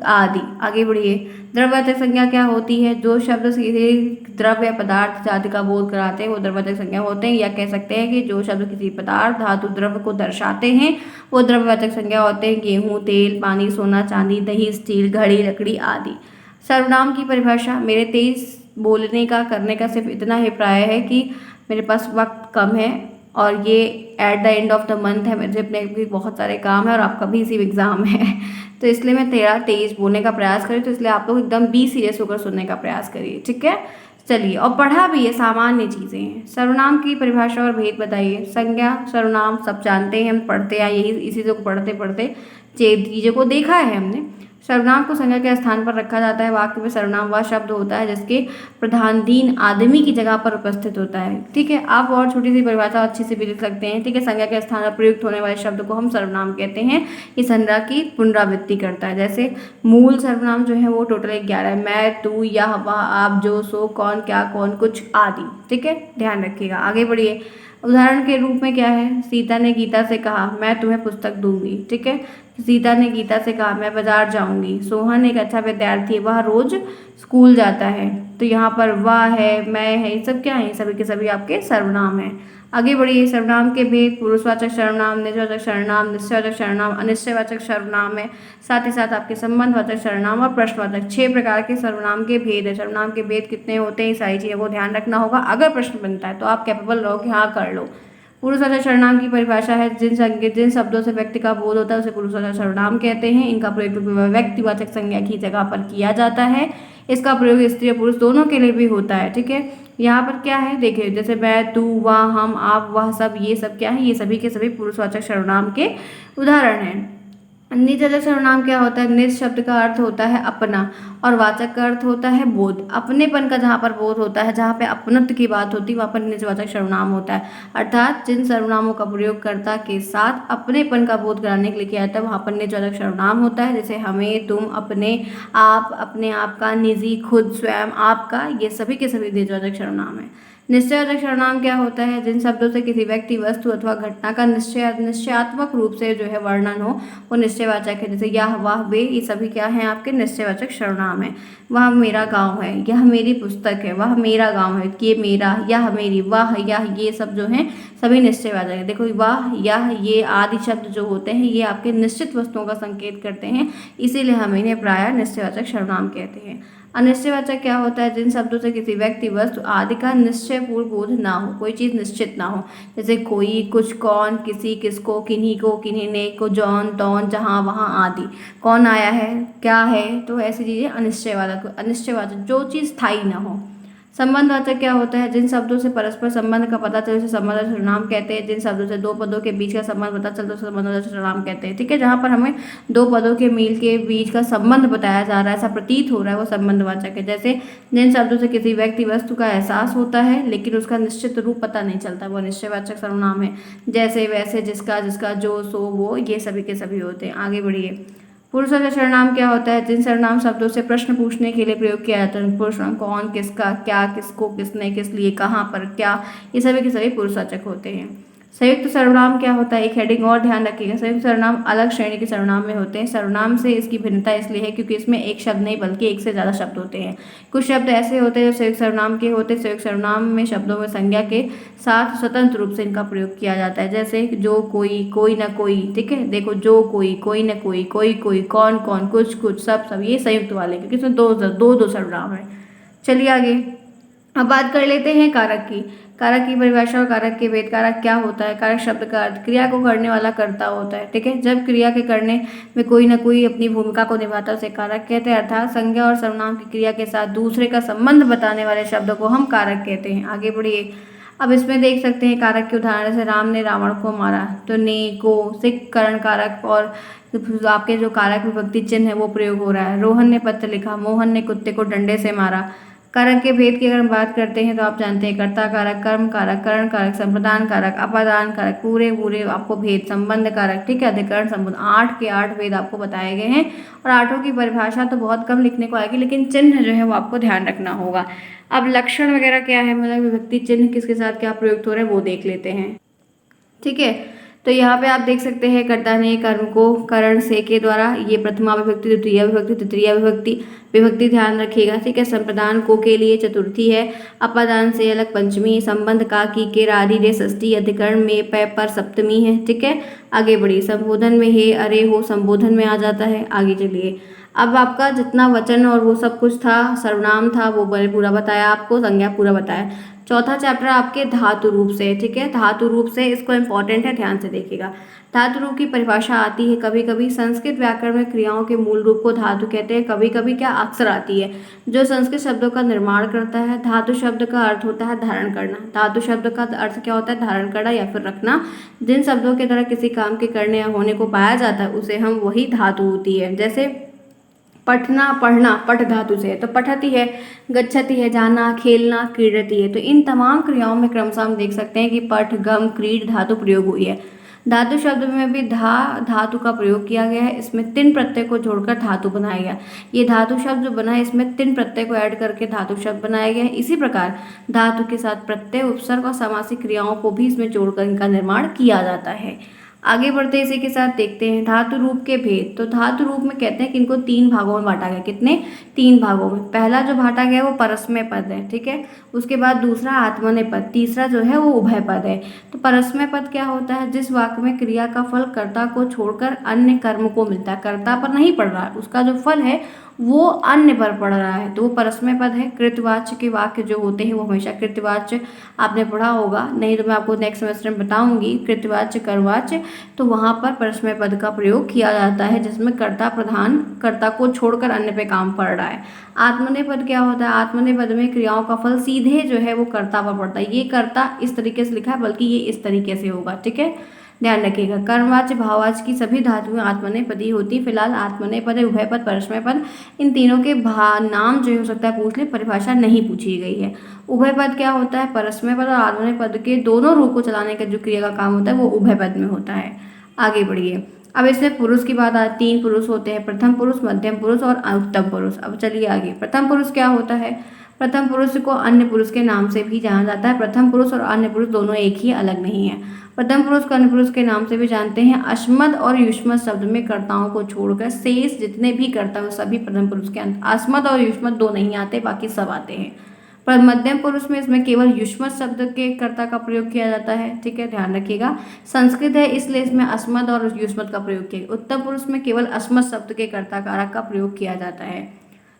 आदि। आगे बढ़िए, द्रव्यवाचक संज्ञा क्या होती है, जो शब्द से किसी द्रव्य या पदार्थ जाति का बोध कराते हैं वो द्रव्यवाचक संज्ञा होते हैं। या कह सकते हैं कि जो शब्द किसी पदार्थ, धातु, द्रव्य को दर्शाते हैं वो द्रव्यवाचक संज्ञा होते हैं। गेहूँ, तेल, पानी, सोना, चांदी, दही, स्टील, घड़ी, लकड़ी आदि। सर्वनाम की परिभाषा, मेरे तेज बोलने का, करने का सिर्फ इतना अभिप्राय है कि मेरे पास वक्त कम है और ये at the end of the month है, मुझे अपने भी बहुत सारे काम है और आपका भी इसी एग्ज़ाम है तो इसलिए मैं तेज बोलने का प्रयास करी, तो इसलिए आप लोग एकदम बी सीरियस होकर सुनने का प्रयास करिए, ठीक है। चलिए, और पढ़ा भी ये सामान्य चीज़ें हैं। सर्वनाम की परिभाषा और भेद बताइए। संज्ञा, सर्वनाम सब जानते हैं, हम पढ़ते हैं, यही इसी से पढ़ते पढ़ते चीज़ों को देखा है हमने। सर्वनाम को संज्ञा के स्थान पर रखा जाता है। वाक्य में सर्वनाम वह शब्द होता है जिसके प्रधानाधीन आदमी की जगह पर उपस्थित होता है, ठीक है। आप और छोटी सी परिभाषा अच्छी से भी लिख सकते हैं, ठीक है। संज्ञा के स्थान पर प्रयुक्त होने वाले शब्द को हम सर्वनाम कहते हैं। ये संज्ञा की पुनरावृत्ति करता है। जैसे मूल सर्वनाम जो है वो टोटल 11 है, मैं, तू, यह, वह, आप, जो, सो, कौन, क्या, कौन, कुछ आदि, ठीक है, ध्यान रखिएगा। आगे बढ़िए, उदाहरण के रूप में क्या है, सीता ने गीता से कहा मैं तुम्हें पुस्तक दूंगी, ठीक है। सीता ने गीता से कहा मैं बाजार जाऊंगी। सोहन एक अच्छा विद्यार्थी है, वह रोज स्कूल जाता है। तो यहाँ पर वह है, मैं है, ये सब क्या है, सभी के सभी आपके सर्वनाम हैं। आगे बढ़िए, सर्वनाम के भेद, पुरुषवाचक सर्वनाम, निजवाचक सर्वनाम, निश्चयवाचक सर्वनाम, अनिश्चयवाचक सर्वनाम है। साथ ही साथ आपके संबंधवाचक सर्वनाम और प्रश्नवाचक, 6 प्रकार के सर्वनाम के भेद है। सर्वनाम के भेद कितने होते हैं, सारी चीज़ों को ध्यान रखना होगा। अगर प्रश्न बनता है तो आप कैपेबल रहो कि हाँ कर लो। पुरुषवाचक सर्वनाम की परिभाषा है, जिन शब्दों से व्यक्ति का बोध होता है उसे पुरुषवाचक सर्वनाम कहते हैं। इनका प्रयोग व्यक्तिवाचक संज्ञा की जगह पर किया जाता है। इसका प्रयोग स्त्री और पुरुष दोनों के लिए भी होता है, ठीक है। यहाँ पर क्या है देखिए, जैसे मैं, तू, वह, हम, आप, वह सब, ये सब क्या है, ये सभी के सभी पुरुषवाचक सर्वनाम के उदाहरण हैं। निजवाचक सर्वनाम क्या होता है, निज शब्द का अर्थ होता है अपना और वाचक का अर्थ होता है बोध। अपनेपन का जहाँ पर बोध होता है, जहाँ पे अपनत्व की बात होती है वहाँ पर निजवाचक सर्वनाम होता है। अर्थात जिन सर्वनामों का प्रयोगकर्ता के साथ अपनेपन का बोध कराने के लिए किया जाता है वहाँ पर निजवाचक सर्वनाम होता है। जैसे हमें, तुम, अपने, आप, अपने आप का, निजी, खुद, स्वयं, आपका, ये सभी के सभी निजवाचक सर्वनाम है। निश्चयवाचक सर्वनाम क्या होता है, जिन शब्दों से किसी व्यक्ति, वस्तु अथवा घटना का निश्चयात्मक रूप से जो है वर्णन हो वो निश्चयवाचक है। जैसे यह, वह, वे, ये सभी क्या हैं आपके निश्चयवाचक सर्वनाम है। वह मेरा गांव है, यह मेरी पुस्तक है, वह मेरा गांव है, ये मेरा, यह मेरी, वह, यह, ये सब जो हैं सभी निश्चयवाचक है। देखो वह, यह, ये आदि शब्द जो होते हैं ये आपके निश्चित वस्तुओं का संकेत करते हैं, इसीलिए हम इन्हें प्रायः निश्चयवाचक सर्वनाम कहते हैं। अनिश्चयवाचक क्या होता है, जिन शब्दों से किसी व्यक्ति, वस्तु आदि का निश्चय पूर्ण बोध ना हो, कोई चीज़ निश्चित ना हो। जैसे कोई, कुछ, कौन, किसी, किसको, किन्हीं को, किन्हीं ने, को, जौन, तौन, जहाँ, वहाँ आदि। कौन आया है, क्या है, तो ऐसी चीज़ें अनिश्चयवाचक जो चीज़ स्थायी ना हो। संबंधवाचक क्या होता है? जिन शब्दों से परस्पर संबंध का पता चले उसे संबंधवाचक सर्वनाम कहते हैं। जिन शब्दों से दो पदों के बीच का संबंध पता चलता है उसे संबंधवाचक सर्वनाम कहते हैं। ठीक है, जहाँ पर हमें दो पदों के मेल के बीच का संबंध बताया जा रहा है, ऐसा प्रतीत हो रहा है, वो संबंधवाचक है। जैसे जिन शब्दों से किसी व्यक्ति वस्तु का एहसास होता है लेकिन उसका निश्चित रूप पता नहीं चलता, वो निश्चयवाचक सर्वनाम है। जैसे, वैसे, जिसका, जिसका, जो, सो, वो, ये सभी के सभी होते हैं। आगे बढ़िए। पुरुषवाचक सर्वनाम क्या होता है? जिन सर्वनाम शब्दों से प्रश्न पूछने के लिए प्रयोग किया जाता है। पुरुषनाम कौन, किसका, क्या, किसको, किसने, किस लिए, कहाँ पर, क्या, ये सभी के सभी पुरुषवाचक होते हैं। संयुक्त सर्वनाम क्या होता है? एक हेडिंग और ध्यान रखिएगा। संयुक्त सर्वनाम अलग श्रेणी के सर्वनाम में होते हैं। सर्वनाम से इसकी भिन्नता इसलिए है क्योंकि इसमें एक शब्द नहीं बल्कि एक से ज़्यादा शब्द होते हैं। कुछ शब्द ऐसे होते हैं जो संयुक्त सर्वनाम के होते हैं। संयुक्त सर्वनाम में शब्दों में संज्ञा के साथ स्वतंत्र रूप से इनका प्रयोग किया जाता है। जैसे जो, कोई, कोई न कोई। ठीक है, देखो, जो, कोई न कोई, कोई, कौन कौन, कुछ कुछ, सब, ये संयुक्त वाले, क्योंकि इसमें दो सर्वनाम है। चलिए आगे। अब बात कर लेते हैं कारक की। कारक की परिभाषा और कारक के भेद। कारक क्या होता है? कारक शब्द का अर्थ क्रिया को करने वाला कर्ता होता है। ठीक है, जब क्रिया के करने में कोई ना कोई अपनी भूमिका को निभाता है उसे कारक कहते हैं। अर्थात संज्ञा और सर्वनाम की क्रिया के साथ दूसरे का संबंध बताने वाले शब्द को हम कारक कहते हैं। आगे बढ़िए। अब इसमें देख सकते हैं कारक के उदाहरण, से राम ने रावण को मारा, तो ने, को, से करण कारक और आपके जो कारक विभक्ति चिन्ह है वो प्रयोग हो रहा है। रोहन ने पत्र लिखा, मोहन ने कुत्ते को डंडे से मारा। कारक के भेद की अगर हम बात करते हैं तो आप जानते हैं कर्ता कारक, कर्म कारक, करण कारक, संप्रदान कारक, अपादान कारक, पूरे पूरे आपको भेद, संबंध कारक। ठीक है, अधिकरण, संबंध, 8 के 8 भेद आपको बताए गए हैं। और 8 की परिभाषा तो बहुत कम लिखने को आएगी, लेकिन चिन्ह जो है वो आपको ध्यान रखना होगा। अब लक्षण वगैरह क्या है, मतलब विभक्ति चिन्ह किसके साथ क्या प्रयुक्त हो रहे हैं वो देख लेते हैं। ठीक है, तो यहाँ पे आप देख सकते हैं कर्ता ने कर्म को करण से के द्वारा, ये प्रथमा विभक्ति, द्वितीय विभक्ति, तृतीय विभक्ति, विभक्ति ध्यान रखिएगा। ठीक है, संप्रदान को के लिए चतुर्थी है, अपादान से अलग पंचमी, संबंध का की के राधि रे षष्ठी, अधिकरण में पै पर सप्तमी है। ठीक है, आगे बढ़िए। संबोधन में हे अरे हो संबोधन में आ जाता है। आगे चलिए। अब आपका जितना वचन और वो सब कुछ था, सर्वनाम था, वो पूरा बताया आपको, संज्ञा पूरा बताया। चौथा चैप्टर आपके धातु रूप से। ठीक है, धातु रूप से, इसको इम्पॉर्टेंट है, ध्यान से देखिएगा। धातु रूप की परिभाषा आती है कभी कभी संस्कृत व्याकरण में क्रियाओं के मूल रूप को धातु कहते हैं। कभी कभी क्या अक्सर आती है जो संस्कृत शब्दों का निर्माण करता है। धातु शब्द का अर्थ होता है धारण करना। धातु शब्द का अर्थ क्या होता है? धारण करना या फिर रखना। जिन शब्दों के द्वारा किसी काम के करने या होने को पाया जाता है उसे हम वही धातु होती है। जैसे पठना, पढ़ना, पठ धातु से है तो पठती है, गच्छति है जाना, खेलना, क्रीडति है। तो इन तमाम क्रियाओं में क्रमशः हम देख सकते हैं कि पठ, गम, क्रीड धातु प्रयोग हुई है। धातु शब्द में भी धातु का प्रयोग किया गया है। इसमें तिन प्रत्यय को जोड़कर धातु बनाया गया। ये धातु शब्द जो बना है इसमें तिन प्रत्यय को ऐड करके धातु शब्द बनाया गया है। इसी प्रकार धातु के साथ प्रत्यय, उपसर्ग और समासिक क्रियाओं को भी इसमें जोड़कर इनका निर्माण किया जाता है। आगे बढ़ते इसी के साथ देखते हैं धातु रूप के भेद। तो धातु रूप में कहते हैं कि इनको 3 भागों में बांटा गया। कितने? 3 भागों में। पहला जो बांटा गया वो परस्मय पद है। ठीक है, उसके बाद दूसरा आत्मनेय पद, तीसरा जो है वो उभय पद है। तो परस्मय पद क्या होता है? जिस वाक्य में क्रिया का फल कर्ता को छोड़कर अन्य कर्म को मिलता है, कर्ता पर नहीं पड़ रहा है, उसका जो फल है वो अन्य पर पड़ रहा है, तो वो परस्मय पद है। कृतवाच्य के वाक्य जो होते हैं वो हमेशा कृतवाच्य, आपने पढ़ा होगा, नहीं तो मैं आपको नेक्स्ट सेमेस्टर में बताऊंगी। कृतवाच्य, कर्वाच्य, तो वहाँ पर परस्मय पद का प्रयोग किया जाता है जिसमें कर्ता प्रधान, कर्ता को छोड़कर अन्य पे काम पड़ रहा है। आत्मनेय पद क्या होता है? आत्मनेय पद में क्रियाओं का फल सीधे जो है वो कर्ता पर पड़ता है। ये कर्ता इस तरीके से लिखा है, बल्कि ये इस तरीके से होगा। ठीक है, ध्यान रखिएगा। कर्मवाच्य, भाववाच्य की सभी धातुएं आत्मनेय पदी होती। फिलहाल आत्मनेय पद, उभय पद, परस्मय पद, इन तीनों के नाम जो हो सकता है पूछ ले, परिभाषा नहीं पूछी गई है। उभय पद क्या होता है? परस्मय पद और आत्मनेय पद के दोनों रूप को चलाने का जो क्रिया का काम होता है वो उभय पद में होता है। आगे बढ़िए। अब इसमें पुरुष की बात आती, 3 पुरुष होते हैं, प्रथम पुरुष, मध्यम पुरुष और उत्तम पुरुष। अब चलिए आगे। प्रथम पुरुष क्या होता है? प्रथम पुरुष को अन्य पुरुष के नाम से भी जाना जाता है। प्रथम पुरुष और अन्य पुरुष दोनों एक ही, अलग नहीं है। प्रथम पुरुष को अन्य पुरुष के नाम से भी जानते हैं। अस्मद और युष्मद शब्द में कर्ताओं को छोड़कर शेष जितने भी कर्ता हो सभी प्रथम पुरुष के अंत। अस्मद और युष्मद 2 नहीं आते, बाकी सब आते हैं। पर मध्यम पुरुष में इसमें केवल युष्मद शब्द के कर्ता का प्रयोग किया जाता है। ठीक है, ध्यान रखिएगा। संस्कृत है इसलिए इसमें अस्मद और युष्मद का प्रयोग किया। उत्तम पुरुष में केवल अस्मद शब्द के कर्ता कारक का प्रयोग किया जाता है।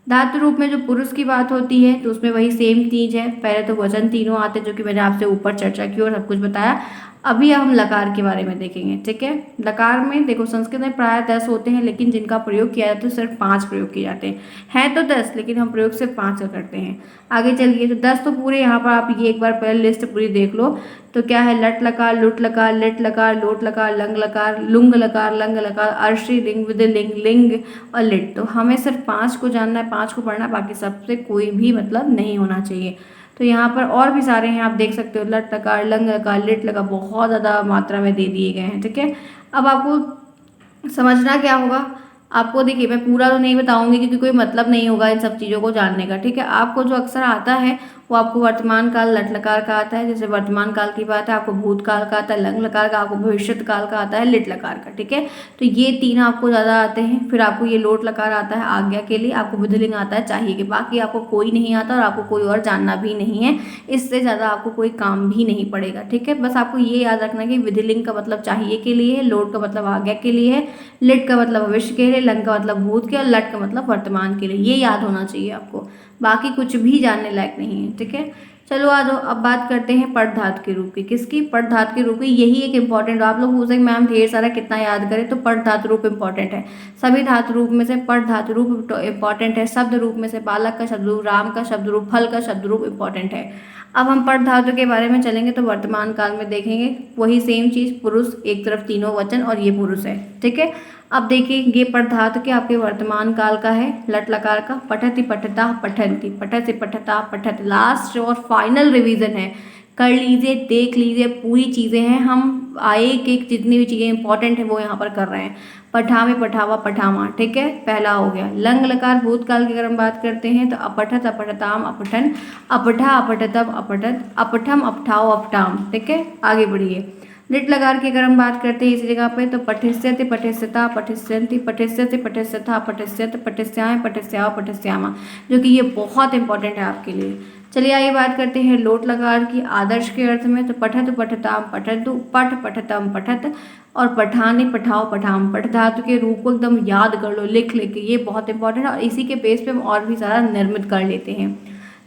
धातु रूप में जो पुरुष की बात होती है तो उसमें वही सेम चीज है, पहले तो वचन तीनों आते हैं जो कि मैंने आपसे ऊपर चर्चा की और सब कुछ बताया। अभी हम लकार के बारे में देखेंगे, ठीक है। लकार में देखो संस्कृत में प्राय 10 होते हैं, लेकिन जिनका प्रयोग किया जाता है सिर्फ 5 प्रयोग किए जाते हैं तो 10, लेकिन हम प्रयोग सिर्फ 5 का करते हैं। आगे चलिए, तो 10 तो पूरे यहाँ पर आप ये एक बार पहले लिस्ट पूरी देख लो। तो क्या है, लट लकार, लुट लकार, लिट लकार, लोट लकार, लंग लकार, लुंग लकार, लंग लकार, अर्शी लिंग, विधिलिंग, लिंग और लिट। तो हमें सिर्फ 5 को जानना है, 5 को पढ़ना है, बाकी सबसे कोई भी मतलब नहीं होना चाहिए। तो यहाँ पर और भी सारे हैं, आप देख सकते हो, लट लकार, लंग लकार, लिट लकार, बहुत ज़्यादा मात्रा में दे दिए गए हैं, ठीक है। अब आपको समझना क्या होगा, आपको देखिए मैं पूरा तो नहीं बताऊंगी क्योंकि कोई मतलब नहीं होगा इन सब चीज़ों को जानने का, ठीक है। आपको जो अक्सर आता है वो आपको वर्तमान काल लट लकार का आता है, जैसे वर्तमान काल की बात है, आपको भूतकाल का आता है लंग लकार का, आपको भविष्य काल का आता है लिट लकार का, ठीक है। तो ये 3 आपको ज़्यादा आते हैं। फिर आपको ये लोट लकार आता है आज्ञा के लिए, आपको विधिलिंग आता है चाहिए के, बाकी आपको कोई नहीं आता और आपको कोई और जानना भी नहीं है, इससे ज़्यादा आपको कोई काम भी नहीं पड़ेगा, ठीक है। बस आपको ये याद रखना कि विधिलिंग का मतलब चाहिए के लिए है, लोट का मतलब आज्ञा के लिए है, लिट का मतलब भविष्य के लिए, लंग का मतलब भूत के, और लट का मतलब वर्तमान के लिए, ये याद होना चाहिए आपको, बाकी कुछ भी जानने लायक नहीं है, ठीक है। चलो आ जाओ, अब बात करते हैं पट धातु के रूप की। किसकी? पट धातु के रूप की। यही एक इंपॉर्टेंट, आप लोग पूछेंगे मैम ढेर सारा कितना याद करें, तो पट धातु रूप इंपॉर्टेंट है। सभी धातु रूप में से पट धातु रूप इंपॉर्टेंट है। शब्द रूप में से बालक का शब्द रूप, राम का शब्द रूप, फल का शब्द रूप इंपॉर्टेंट है। अब हम पट धातु के बारे में चलेंगे तो वर्तमान काल में देखेंगे वही सेम चीज, पुरुष एक तरफ तीनों वचन और ये पुरुष है, ठीक है। अब देखिए ये पट धातु के आपके वर्तमान काल का है, लट लकार का, पठति पठता पठन्ति, पठति पठता पठत, लास्ट और फाइनल रिवीजन है, कर लीजिए, देख लीजिए, पूरी चीज़ें हैं, हम एक एक जितनी भी चीज़ें इंपॉर्टेंट है वो यहाँ पर कर रहे हैं। पठावे पठावा पठामा, ठीक है, पहला हो गया। लंग लकार भूतकाल की अगर हम बात करते हैं तो अपठत अपठताम अपठन, अपठा अपठतम अपठत, अपठम अपठाओ अपठाम, ठीक है। आगे बढ़िए, लिट लकार की अगर हम बात करते हैं इसी जगह पे तो पठिष्यति पठिष्यता पठिष्यन्ति, पठिष्यति पठिष्यथा पठिष्यत, पठिष्याय पठिष्याव पठिष्यामा, जो कि ये बहुत इंपॉर्टेंट है आपके लिए। चलिए आइए बात करते हैं लोट लकार की आदर्श के अर्थ में। तो पठत पठताम पठतु, पठ पठतम पठत और पठानी पठाओ पठाम। पठ धातु के रूप को एकदम याद कर लो, लिख लेके, ये बहुत इंपॉर्टेंट है और इसी के बेस पे हम और भी सारा निर्मित कर लेते हैं।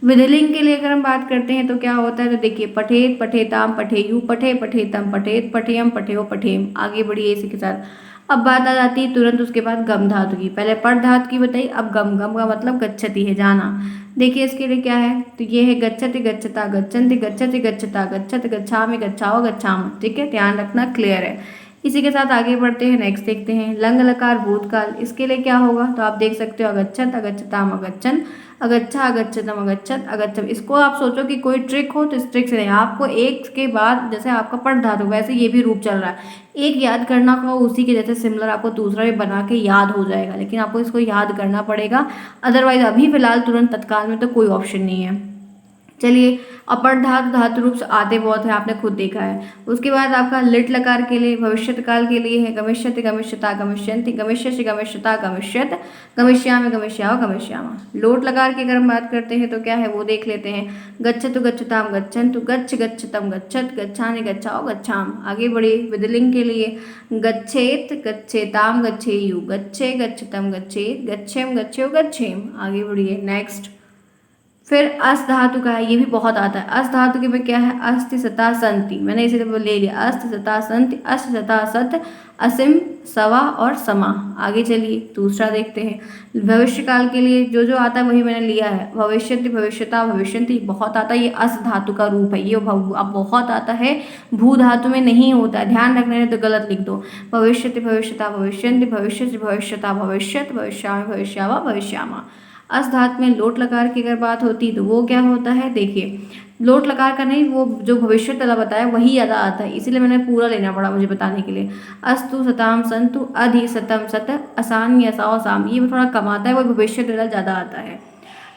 विधिलिंग के लिए अगर हम बात करते हैं तो क्या होता है, तो देखिए पठेत पठेताम पठेयु, पठे पठेतम पठेत, पठेयम पठेयो पठेम। आगे बढ़िए इसी के साथ। अब बात आ जाती है तुरंत उसके बाद गम धातु की। पहले पट धातु की बताई, अब गम, गम का मतलब गच्छति है, जाना। देखिए इसके लिए क्या है, तो ये है गच्छति गच्छता गच्छन्ति, गच्छति गच्छता गच्छत, गच्छामि गच्छाओ गच्छाम, ठीक है, ध्यान रखना, क्लियर है। इसी के साथ आगे बढ़ते हैं, नेक्स्ट देखते हैं लंग लकार भूतकाल। इसके लिए क्या होगा, तो आप देख सकते हो अगच्छत अगच्छताम अगच्छन, अगच्छा अगच्छतम अगच्छत अगच्छम। इसको आप सोचो कि कोई ट्रिक हो तो इस ट्रिक से नहीं, आपको एक के बाद जैसे आपका पट धातु वैसे ये भी रूप चल रहा है, एक याद करना हो उसी के जैसे सिमिलर आपको दूसरा भी बना के याद हो जाएगा, लेकिन आपको इसको याद करना पड़ेगा, अदरवाइज अभी फिलहाल तुरंत तत्काल में तो कोई ऑप्शन नहीं है। चलिए, अपर धातु धातु रूप से आते बहुत है, आपने खुद देखा है। उसके बाद आपका लिट लकार के लिए भविष्यत काल के लिए है गमिष्यति गमिष्यता गमिष्यन्ति, गमिष्यसि गमिष्यता गमिष्यत, गमिष्यामि गमिष्याव गमिष्यामा। लोट लकार की अगर हम बात करते हैं तो क्या है वो देख लेते हैं, गच्छतु गच्छताम गच्छन्तु, गच्छ गच्छतम गच्छत, गच्छानि गच्छाओ गच्छाम। आगे बढ़िए, विधिलिंग के लिए गच्छेत गच्छेताम गच्छेयु, गच्छे गच्छतम गच्छेत, गच्छेम गच्छेयो गच्छेम। आगे बढ़िए, नेक्स्ट। फिर अस धातु का है, ये भी बहुत आता है। अस धातु के में क्या है, अस्ति सता संति, मैंने इसे ले लिया, अस्ति सता संति, अस सता सत, असिम सवा और समा। आगे चलिए दूसरा देखते हैं। भविष्य काल के लिए जो जो आता है वही मैंने लिया है, भविष्यति भविष्यता भविष्यन्ति बहुत आता है, ये अस धातु का रूप है, ये अब बहुत आता है, भू धातु में नहीं होता है, ध्यान रखना, तो गलत लिख दो। भविष्यति भविष्यता भविष्यन्ति, भविष्यति भविष्यता भविष्यत, भविष्यामि भविष्यावा भविष्यामा। अस धातु में लोट लकार की अगर बात होती तो वो क्या होता है, देखिए लोट लकार का नहीं, वो जो भविष्य वाला बताया वही ज़्यादा आता है, इसीलिए मैंने पूरा लेना पड़ा मुझे बताने के लिए। अस्तु सताम संतु, अधि सतम सत, असान यसाओ साम, ये थोड़ा कम आता है, वो भविष्य वाला ज़्यादा आता है।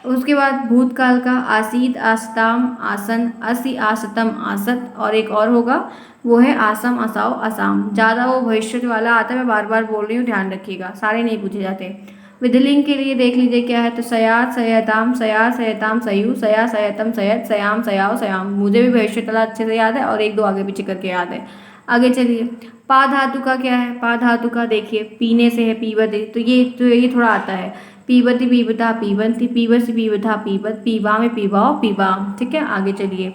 उसके बाद भूतकाल का आसीत आसताम आसन, असि आसतम आसत, और एक और होगा वो है आसम असाओ असाम। ज़्यादा वो भविष्य वाला आता है, मैं बार बार बोल रही हूँ, ध्यान रखिएगा, सारे नहीं पूछे जाते। विधिलिंग के लिए देख लीजिए क्या है, तो सयात सयताम, सया सयताम सयु, सया सयतम सयत, सयाम सयाओ सयाम। मुझे भी भविष्य काल अच्छे से याद है और एक दो आगे पीछे करके याद है। आगे चलिए, पा धातु का क्या है, पा धातु का देखिए पीने से है, पीवते, तो ये थोड़ा आता है। पीबती पीबता पीबंती, पीबसी पीबथा पीबत, पीबा में पीबाओ पीबाम। ठीक है, आगे चलिए।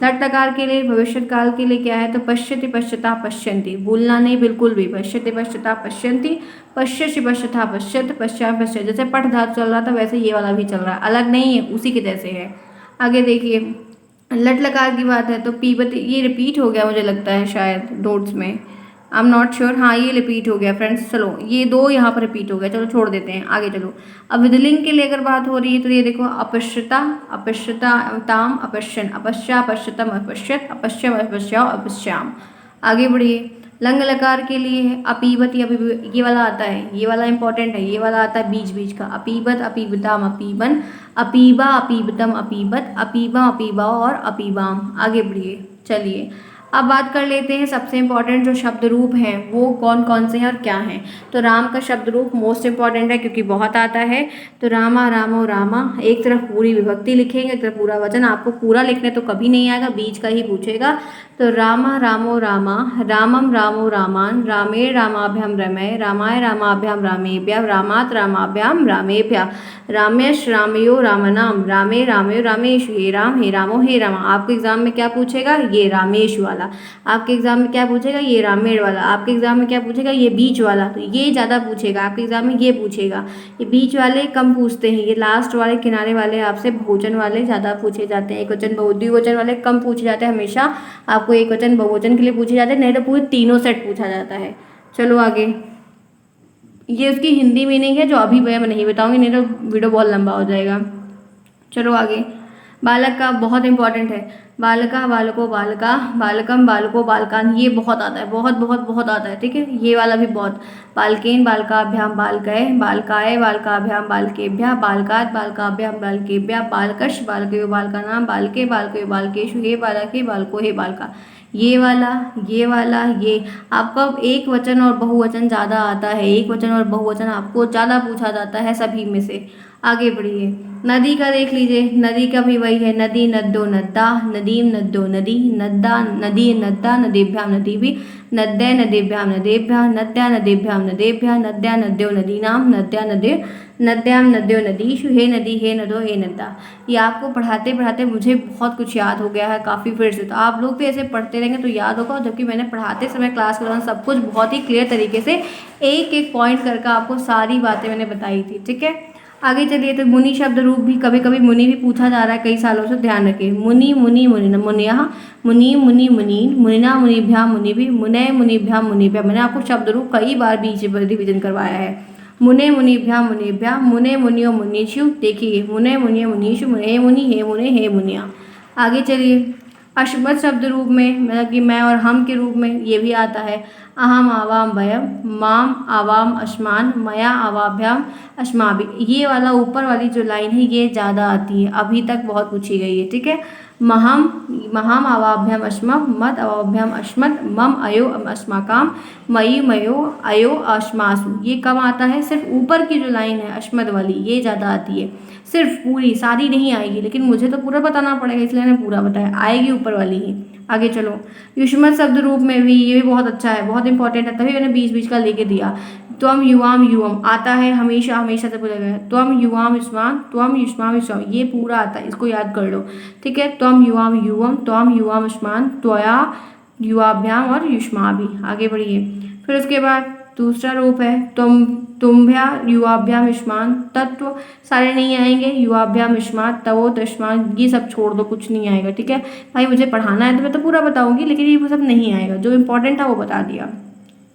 लट लकार के लिए भविष्य काल के लिए क्या है, तो पश्यति पश्यता पश्यन्ति, भूलना नहीं बिल्कुल भी। पश्यति पश्यता पश्यन्ति, पश्यसि पश्यथा पश्यत, पश्चात पश्यत। जैसे पठ धातु चल रहा था वैसे ये वाला भी चल रहा है, अलग नहीं है, उसी के जैसे है। आगे देखिए, लट लकार की बात है तो पीबती, ये रिपीट हो गया मुझे लगता है शायद नोट्स में, आई एम नॉट श्योर। हाँ ये रिपीट हो गया फ्रेंड्स, चलो ये दो यहाँ पर रिपीट हो गया, चलो छोड़ देते हैं, आगे चलो। अब विधिलिंग के लिए अगर बात हो रही है तो ये देखो, अपश्यता अपश्यता ताम अपश्यन, अपश्या अपश्यतम अपश्यत, अपश्यम अपश्याओ अपश्याम। आगे बढ़िए। लंग लकार के लिए है अपीबत, ये वाला आता है, ये वाला इंपॉर्टेंट है, ये वाला आता है बीच बीच का। अपीबत अपीबताम अपीबन, अपीबा अपीबतम अपीबत, अपीबा अपीबाओ और अपीबाम। आगे बढ़िए, चलिए अब बात कर लेते हैं सबसे इम्पॉर्टेंट जो शब्द रूप हैं वो कौन कौन से हैं और क्या हैं। तो राम का शब्द रूप मोस्ट इम्पॉर्टेंट है क्योंकि बहुत आता है। तो रामा रामो रामा, एक तरफ पूरी विभक्ति लिखेंगे, एक तरफ पूरा वचन। आपको पूरा लिखने तो कभी नहीं आएगा, बीच का ही पूछेगा। तो रामा रामो रामा, रामम रामो रामान, रामे रामाभ्याम रमय, रामाय रामाभ्याम रामेभ्य, रामात रामाभ्याम रामेभ्य, रामेश रामयो रामनाम, रामे रामयो रामेश, हे राम हे रामो हे रामा। आपके एग्जाम में क्या पूछेगा, ये रामेश वाला। आपके एग्जाम में क्या पूछेगा, ये रामेण वाला। आपके एग्जाम में क्या पूछेगा, ये बीच वाला। तो ये ज़्यादा पूछेगा आपके एग्जाम में, ये पूछेगा। ये बीच वाले कम पूछते हैं, ये लास्ट वाले किनारे वाले आपसे बहुवचन वाले ज़्यादा पूछे जाते हैं। एक वचन द्विवचन वाले कम पूछे जाते हैं, हमेशा आपको एक वचन बहुवचन के लिए पूछे जाते हैं, नहीं तो पूरे तीनों सेट पूछा जाता है। चलो आगे, ये उसकी हिंदी मीनिंग है जो अभी मैं नहीं बताऊंगी, नहीं तो वीडियो बहुत लंबा हो जाएगा। चलो आगे, बालक का बहुत इंपॉर्टेंट है। बालका बालको बालका, बालकम बालको बालकान, ये बहुत आता है, बहुत बहुत बहुत आता है। ठीक है, ये वाला भी बहुत। बालकेन बालकाभ्याम बालकय, बालकाय बालकाभ्याम बालकेभ्यः, बालकात बालकाभ्याम बालकेभ्यः, बालकश बालकयो बालकानां, बालके बालकयो बालकेषु, हे बालक हे बालको हे बालका। ये वाला, ये वाला, ये आपका एक वचन और बहुवचन ज़्यादा आता है, एक वचन और बहुवचन आपको ज़्यादा पूछा जाता है सभी में से। आगे बढ़िए, नदी का देख लीजिए, नदी का भी वही है, नदी नद्दो नद्दा, नदीम नद्दो नदी, नद्दा नदी नद्दा, नदीभ्याम नदीभि, नद्या नदीभ्याम नदेभ्यः, नद्या नदीभ्याम नदेभ्यः, नद्या नद्यो नदीनाम, नद्या नदे नद्याम नद्यो नदीषु, हे नदी हे नदो हे नद्दा। ये आपको पढ़ाते पढ़ाते मुझे बहुत कुछ याद हो गया है काफ़ी फिर से। तो आप लोग भी ऐसे पढ़ते रहेंगे तो याद होगा, जबकि मैंने पढ़ाते समय क्लास के दौरान सब कुछ बहुत ही क्लियर तरीके से एक एक पॉइंट करके आपको सारी बातें मैंने बताई थी। ठीक है, आगे चलिए। तो मुनि शब्द रूप भी कभी कभी मुनि भी पूछा जा रहा है कई सालों से, ध्यान रखिए। मुनि मुनि मुनि मुनिया, मुनि मुनि मुनीन, मुनिना मुनिभ्याम मुनिभि, मुनय मुनिभ्याम मुनिभ्याम। मैंने आपको शब्द रूप कई बार बीच रिविजन करवाया है। मुने मुनिभ्याम मुनिभ्याम, मुने मुनियो मुनीषु, देखिए मुने मुनियो मुनीषु, मुने मुनि हे मुने हे मुनिया। आगे चलिए, अश्मत शब्द रूप में मतलब कि मैं और हम के रूप में ये भी आता है। अहम आवाम वयम, माम आवाम अश्मान, मया आवाभ्याम अश्माभि। ये वाला ऊपर वाली जो लाइन है ये ज़्यादा आती है, अभी तक बहुत पूछी गई है। ठीक है, महम महाम अवाभ्याम अश्मम, मत अवाभ्याम अश्मत, मम अयो अस्माकाम, मयि मयो अयो अश्मासु। ये कम आता है, सिर्फ ऊपर की जो लाइन है अश्मत वाली ये ज़्यादा आती है। सिर्फ पूरी सारी नहीं आएगी, लेकिन मुझे तो पूरा बताना पड़ेगा इसलिए मैंने पूरा बताया, आएगी ऊपर वाली ही। आगे चलो, युष्मत शब्द रूप में भी ये भी बहुत अच्छा है, बहुत इंपॉर्टेंट है, तभी मैंने बीच बीच का लेके दिया। त्वम युवाम युवम आता है हमेशा, हमेशा से बोला गया है। त्वम युवाम युष्मान, त्वम युष्माम युष्माम, ये पूरा आता है, इसको याद कर लो। ठीक है, त्वम युवाम युवम, त्वम युवाम युष्मान, त्वया युवाभ्याम और युष्माभि। आगे बढ़िए, फिर उसके बाद दूसरा रूप है तुम्भ्या युवाभ्याम युष्मान, तत्व सारे नहीं आएंगे, युवाभ्याम युष्मान, तवो तस्मान, ये सब छोड़ दो, कुछ नहीं आएगा। ठीक है भाई, मुझे पढ़ाना है तो मैं तो पूरा बताऊंगी, लेकिन ये सब नहीं आएगा, जो इंपॉर्टेंट था वो बता दिया।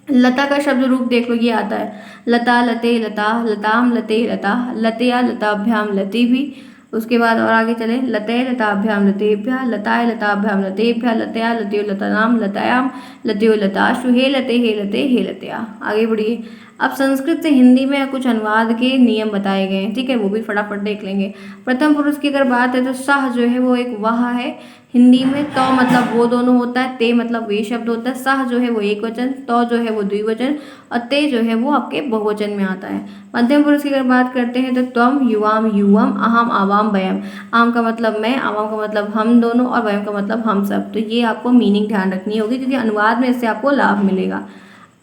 लता का शब्द रूप देख लो, ये आता है लता लते लता, लताम लते लता, लतया लताभ्याम लते भी। उसके बाद और आगे चले, लते लताभ्याम लतेभ्यः, लताय लताभ्याम लतेभ्यः, लतया लतयो लतानाम, लतायाम लतयो लताशु, हे लते हे लते हे लतया। आगे बढ़िए, अब संस्कृत से हिंदी में कुछ अनुवाद के नियम बताए गए हैं। ठीक है, वो भी फटाफट देख लेंगे। प्रथम पुरुष की अगर बात है तो सह जो है वो एक वह है हिंदी में, तो मतलब वो दोनों होता है, ते मतलब वे शब्द होता है, सह जो है वो एक वचन, तो जो है वो द्विवचन, और ते जो है वो आपके बहुवचन में आता है। मध्यम पुरुष की अगर बात करते हैं तो त्वम युवाम युवम, अहम आवाम वयम। आम का मतलब मैं, आवाम का मतलब हम दोनों, और वयम का मतलब हम सब। तो ये आपको मीनिंग ध्यान रखनी होगी क्योंकि अनुवाद में इससे आपको लाभ मिलेगा।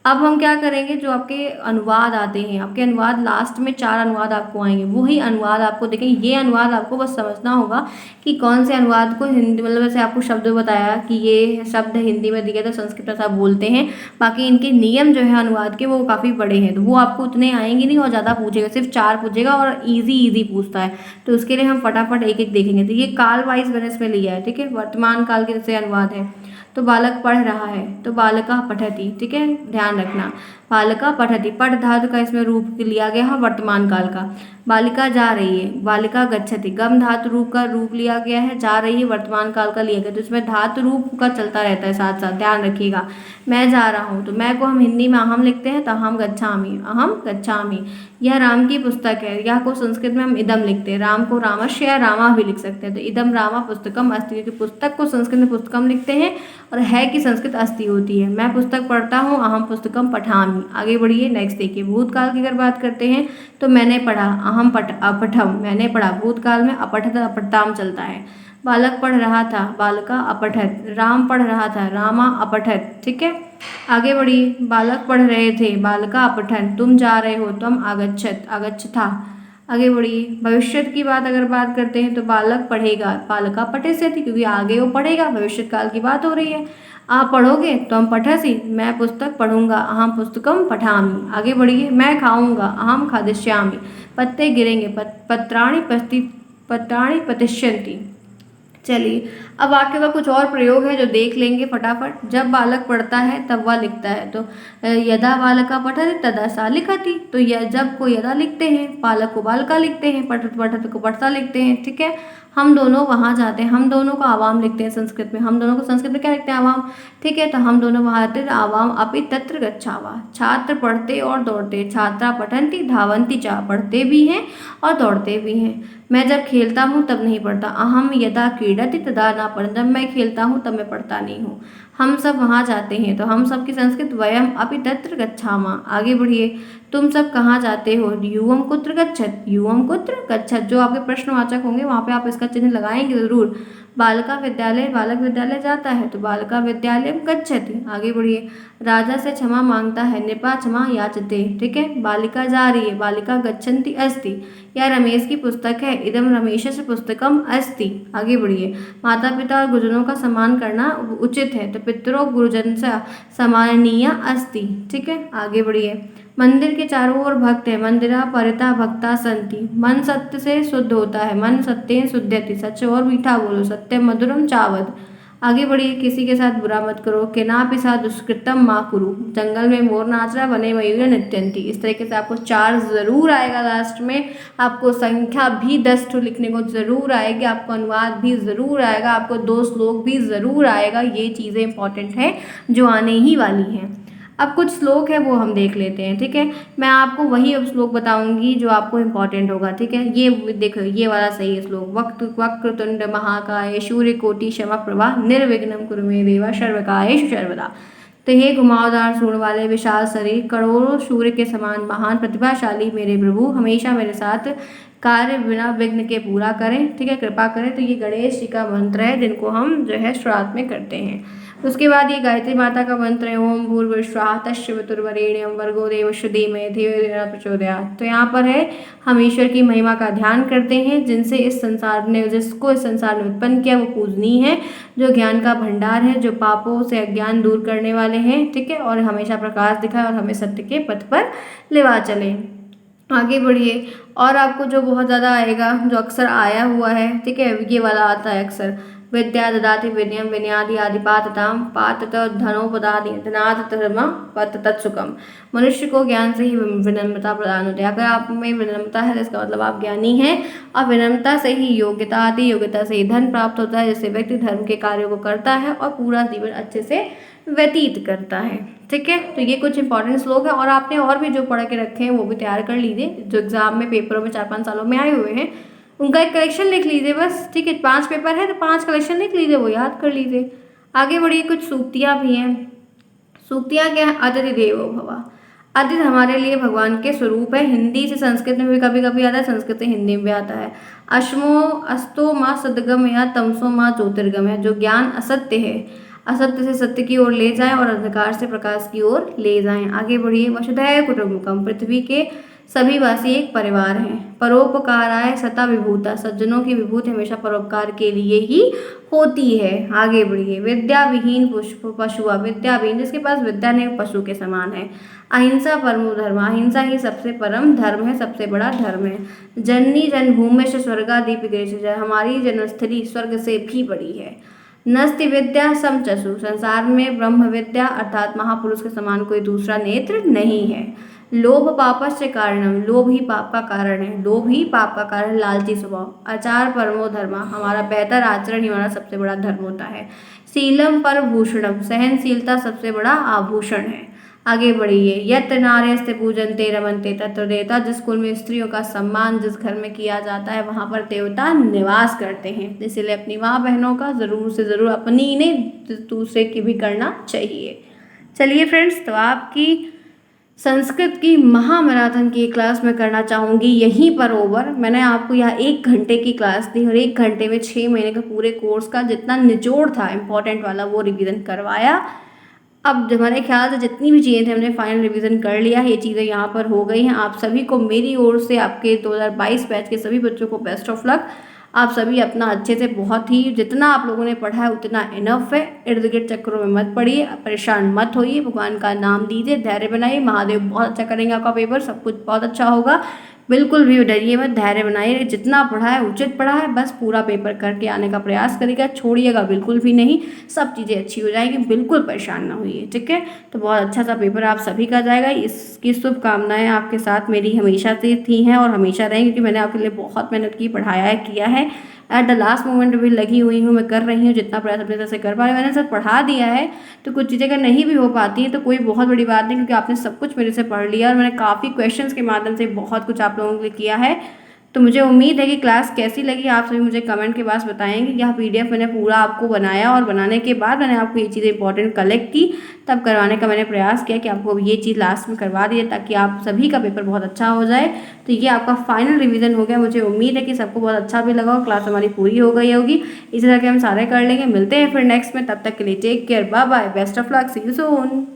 अब हम क्या करेंगे, जो आपके अनुवाद आते हैं, आपके अनुवाद लास्ट में 4 अनुवाद आपको आएंगे, वही अनुवाद आपको देखें। ये अनुवाद आपको बस समझना होगा कि कौन से अनुवाद को हिंदी, मतलब जैसे आपको शब्द बताया कि ये शब्द हिंदी में दिए तो संस्कृत में सब बोलते हैं, बाकी इनके नियम जो है अनुवाद के वो काफ़ी बड़े हैं, तो वो आपको उतने आएंगे नहीं और ज़्यादा पूछेगा, सिर्फ 4 पूछेगा और ईजी पूछता है। तो उसके लिए हम फटाफट एक एक देखेंगे। तो ये काल वाइज मैंने इसमें लिया है, ठीक है, वर्तमान काल के जैसे अनुवाद है। तो बालक पढ़ रहा है, तो बालका पठति, ठीक है, ध्यान रखना, बालिका पठति, पठ धातु का इसमें रूप लिया गया है वर्तमान काल का। बालिका जा रही है, बालिका गच्छति, गम धातु रूप का रूप लिया गया है, जा रही है वर्तमान काल का लिया गया, तो इसमें धातु रूप का चलता रहता है साथ साथ, ध्यान रखिएगा। मैं जा रहा हूँ, तो मैं को हम हिंदी में अहम लिखते हैं, तो अहम गच्छामि, अहम गच्छामि। यह राम की पुस्तक है, यह को संस्कृत में हम इदम लिखते हैं, राम को रामस्य या रामा भी लिख सकते हैं, तो इदम रामा पुस्तकम अस्ति, क्योंकि पुस्तक को संस्कृत में पुस्तकम लिखते हैं और है की संस्कृत अस्ति होती है। मैं पुस्तक पढ़ता हूँ, अहम पुस्तकम पठामि। आगे बढ़िए, नेक्स्ट देखिए, भूतकाल की अगर बात करते हैं तो मैंने पढ़ा, अहम अपठम, मैंने पढ़ा, भूतकाल में अपठत अपठताम चलता है। बालक पढ़ रहा था, बालका अपठत, राम पढ़ रहा था, रामा अपठत, ठीक है। आगे बढ़िए, बालक पढ़ रहे थे, बालका अपठन, तुम जा रहे हो, तुम आगच्छत, आगच्छथा। आगे बढ़िए, भविष्य की बात अगर बात करते हैं तो बालक पढ़ेगा, बालका पठिष्यति, क्योंकि आगे वो पढ़ेगा, भविष्य काल की बात हो रही है। आप पढ़ोगे तो हम पठसी, मैं पुस्तक पढ़ूंगा, अहम पुस्तकम पठामि। आगे बढ़िए, मैं खाऊंगा, अहम खादिष्यामि। पत्ते गिरेंगे, पत्राणि पतिष्यन्ति। चलिए, अब वाक्य का कुछ और प्रयोग है जो देख लेंगे फटाफट। जब बालक पढ़ता है तब वह लिखता है, तो यदा बालका पठति तदा सा लिखति, तो यह जब को यदा लिखते हैं, बालक को बालका लिखते हैं, पठत पठत को पठता लिखते हैं, ठीक है। हम दोनों वहाँ जाते हैं, हम दोनों को आवाम लिखते हैं संस्कृत में, हम दोनों को संस्कृत में क्या लिखते हैं, आवाम, ठीक है। तो हम दोनों वहाँ आते हैं, आवाम अपि तत्र गच्छावा। छात्र पढ़ते और दौड़ते, छात्रा पठन्ति धावन्ति चा, पढ़ते भी हैं और दौड़ते भी हैं। मैं जब खेलता हूँ तब नहीं पढ़ता, अहम यदा क्रीडति तदा न पढ़, जब मैं खेलता हूँ तब मैं पढ़ता नहीं हूँ। हम सब वहाँ जाते हैं, तो हम सब की संस्कृत वयम अपि तत्र गच्छामा। आगे बढ़िए, तुम सब कहाँ जाते हो, युवम कुत्र गच्छत, युवम कुत्र गच्छत। जो आपके प्रश्नवाचक होंगे वहाँ पे आप इसका चिन्ह लगाएंगे जरूर। बालका विद्यालय, बालक विद्यालय जाता है, तो बालका विद्यालय गच्छति। आगे बढ़िए, राजा से क्षमा मांगता है, नृपा क्षमा याचते, ठीक है। बालिका जा रही है, बालिका गच्छन्ति अस्ति, यह रमेश की पुस्तक है, इदम रमेशस्य पुस्तकम अस्ति। आगे बढ़िए, माता पिता और गुरुजनों का सम्मान करना उचित है, तो पितरों गुरुजन से सम्माननीय अस्ति, ठीक है। आगे बढ़िए, मंदिर के चारों ओर भक्त है, मंदिरा परिता भक्ता संति। मन सत्य से शुद्ध होता है, मन सत्य शुद्धति, सच और मीठा बोलो, सत्य मधुरम चावद। आगे बढ़िए, किसी के साथ बुरा मत करो, केनापि सा दुष्कृतम माँ कुरु, जंगल में मोर नाच रहा, वने मयूर नृत्यंती। इस तरीके से आपको 4 जरूर आएगा लास्ट में, आपको संख्या भी 10 ठो लिखने को जरूर आएगी, आपको अनुवाद भी जरूर आएगा, आपको 2 श्लोक भी जरूर आएगा। ये चीज़ें इंपॉर्टेंट हैं जो आने ही वाली हैं। अब कुछ श्लोक है वो हम देख लेते हैं, ठीक है। मैं आपको वही अब श्लोक बताऊंगी जो आपको इम्पोर्टेंट होगा, ठीक है। ये देखो, ये वाला सही है श्लोक, वक्रतुंड महाकाय सूर्यकोटि समप्रभा निर्विघ्नं कुरु मे देव सर्वकार्येषु सर्वदा। तो हे घुमावदार सूंड वाले विशाल शरीर, करोड़ों सूर्य के समान महान प्रतिभाशाली मेरे प्रभु, हमेशा मेरे साथ कार्य बिना विघ्न के पूरा करें, ठीक है, कृपा करें। तो ये गणेश जी का मंत्र है जिनको हम जो है श्राद्ध में करते हैं। उसके बाद ये गायत्री माता का मंत्र है, ओम भूर्भुवस्वाहा तस्सवितुर्वरेण्यं भर्गो देवस्य धीमहि धियो यो न प्रचोदयात्। तो यहाँ पर है, हम ईश्वर की महिमा का ध्यान करते हैं, जिनसे इस संसार ने, जिसको इस संसार में उत्पन्न किया वो पूजनीय है, जो ज्ञान का भंडार है, जो पापों से अज्ञान दूर करने वाले हैं, ठीक है, और हमेशा प्रकाश दिखाए और हमें सत्य के पथ पर लेवा चले। आगे बढ़िए, और आपको जो बहुत ज़्यादा आएगा, जो अक्सर आया हुआ है, ठीक है, ये वाला आता है अक्सर, विद्या ददाति विनयम विनयादि आदि पातताम पातत धनोपदादि धनात् धर्म पत तत्सुखम। मनुष्य को ज्ञान से ही विनम्रता प्रदान होती है। अगर आप में विनम्रता है तो इसका मतलब आप ज्ञानी हैं, और विनम्रता से ही योग्यता आती, योग्यता से ही धन प्राप्त होता है, जिससे व्यक्ति धर्म के कार्यों को करता है और पूरा जीवन अच्छे से व्यतीत करता है, ठीक है। तो ये कुछ इंपॉर्टेंट श्लोक है, और आपने और भी जो पढ़ के रखे हैं वो भी तैयार कर लीजिए, जो एग्जाम में पेपरों में 4-5 सालों में आए हुए हैं उनका एक कलेक्शन लिख लीजिए बस, ठीक है। 5 पेपर है तो 5 कलेक्शन लिख लीजिए, वो याद कर लीजिए। आगे बढ़िए, कुछ सूक्तियाँ भी हैं। सूक्तियाँ क्या है, अतिथि देवो भव, अतिथि हमारे लिए भगवान के स्वरूप है। हिंदी से संस्कृत में भी कभी कभी आता है, संस्कृत से हिंदी में भी आता है। अश्मो अस्तो माँ सदगम या तमसो माँ ज्योतिर्गम है, जो ज्ञान असत्य है, असत्य से सत्य की ओर ले जाएं और अंधकार से प्रकाश की ओर ले जाएं। आगे बढ़िए। वसुधैव कुटुम्बकम, पृथ्वी के सभी वासी एक परिवार हैं। परोपकाराय सता विभूता, सज्जनों की विभूति हमेशा परोपकार के लिए ही होती है। आगे बढ़िए। विद्या विहीन पुष्प पशुआ, विद्या विहीन जिसके पास विद्या नहीं पशु के समान है। अहिंसा परमो धर्म, अहिंसा ही सबसे परम धर्म है, सबसे बड़ा धर्म है। जननी जन्मभूमि से स्वर्गादीप गृह, हमारी जन्मस्थली स्वर्ग से भी बड़ी है। नस्ति विद्या समचसु, संसार में ब्रह्म विद्या अर्थात महापुरुष के समान कोई दूसरा नेत्र नहीं है। लोभ पापस्य कारणम, लोभ ही पाप का कारण है, लोभ ही पाप का कारण, लालची स्वभाव। आचार परमो धर्म, हमारा बेहतर आचरण ही हमारा सबसे बड़ा धर्म होता है। शीलम पर भूषणम, सहनशीलता सबसे बड़ा आभूषण है। आगे बढ़िए। यत नार्यस्ते पूजन्ते रमन्ते तत्र देवता, जिस कुल में स्त्रियों का सम्मान जिस घर में किया जाता है वहाँ पर देवता निवास करते हैं। इसलिए अपनी माँ बहनों का ज़रूर से ज़रूर, अपनी ने दूसरे की भी करना चाहिए। चलिए फ्रेंड्स, तो आपकी संस्कृत की महामैराथन की क्लास मैं करना चाहूँगी यहीं पर ओवर। मैंने आपको यहाँ 1 घंटे की क्लास दी और 1 घंटे में 6 महीने का पूरे कोर्स का जितना निचोड़ था इम्पॉर्टेंट वाला वो रिवीजन करवाया। अब हमारे ख्याल से जितनी भी चीज़ें थे हमने फाइनल रिवीजन कर लिया है, ये चीज़ें यहाँ पर हो गई हैं। आप सभी को मेरी ओर से आपके 2022 बैच के सभी बच्चों को बेस्ट ऑफ लक। आप सभी अपना अच्छे से, बहुत ही जितना आप लोगों ने पढ़ा है उतना इनफ है। इर्द गिर्द चक्करों में मत पड़िए, परेशान मत होइए, भगवान का नाम दीजिए, धैर्य बनाइए, महादेव बहुत अच्छा करेंगे आपका पेपर, सब कुछ बहुत अच्छा होगा। बिल्कुल भी डरिए मत, धैर्य बनाइए, जितना पढ़ा है उचित पढ़ा है, बस पूरा पेपर करके आने का प्रयास करिएगा, छोड़िएगा बिल्कुल भी नहीं। सब चीज़ें अच्छी हो जाएंगी, बिल्कुल परेशान ना होइए, ठीक है। तो बहुत अच्छा सा पेपर आप सभी का जाएगा, इसकी शुभकामनाएं आपके साथ मेरी हमेशा से थी हैं और हमेशा रहेंगी, क्योंकि मैंने आपके लिए बहुत मेहनत की, पढ़ाया है, किया है। एट द लास्ट मोमेंट भी लगी हुई हूँ, मैं कर रही हूँ जितना प्रयास अपने तरफ से कर पा रही हूँ। मैंने सब पढ़ा दिया है, तो कुछ चीज़ें अगर नहीं भी हो पाती हैं तो कोई बहुत बड़ी बात नहीं, क्योंकि आपने सब कुछ मेरे से पढ़ लिया और मैंने काफ़ी क्वेश्चंस के माध्यम से बहुत कुछ आप लोगों के लिए किया है। तो मुझे उम्मीद है कि क्लास कैसी लगी आप सभी मुझे कमेंट के पास बताएंगे। यह PDF मैंने पूरा आपको बनाया और बनाने के बाद मैंने आपको ये चीज़ें इंपॉर्टेंट कलेक्ट की, तब करवाने का मैंने प्रयास किया कि आपको ये चीज़ लास्ट में करवा दिए ताकि आप सभी का पेपर बहुत अच्छा हो जाए। तो ये आपका फाइनल रिवीजन हो गया। मुझे उम्मीद है कि सबको बहुत अच्छा भी लगा और क्लास हमारी पूरी हो गई होगी। इसी तरह के हम सारे कर लेंगे। मिलते हैं फिर नेक्स्ट में, तब तक के लिए take care, bye bye, best of luck, see you soon.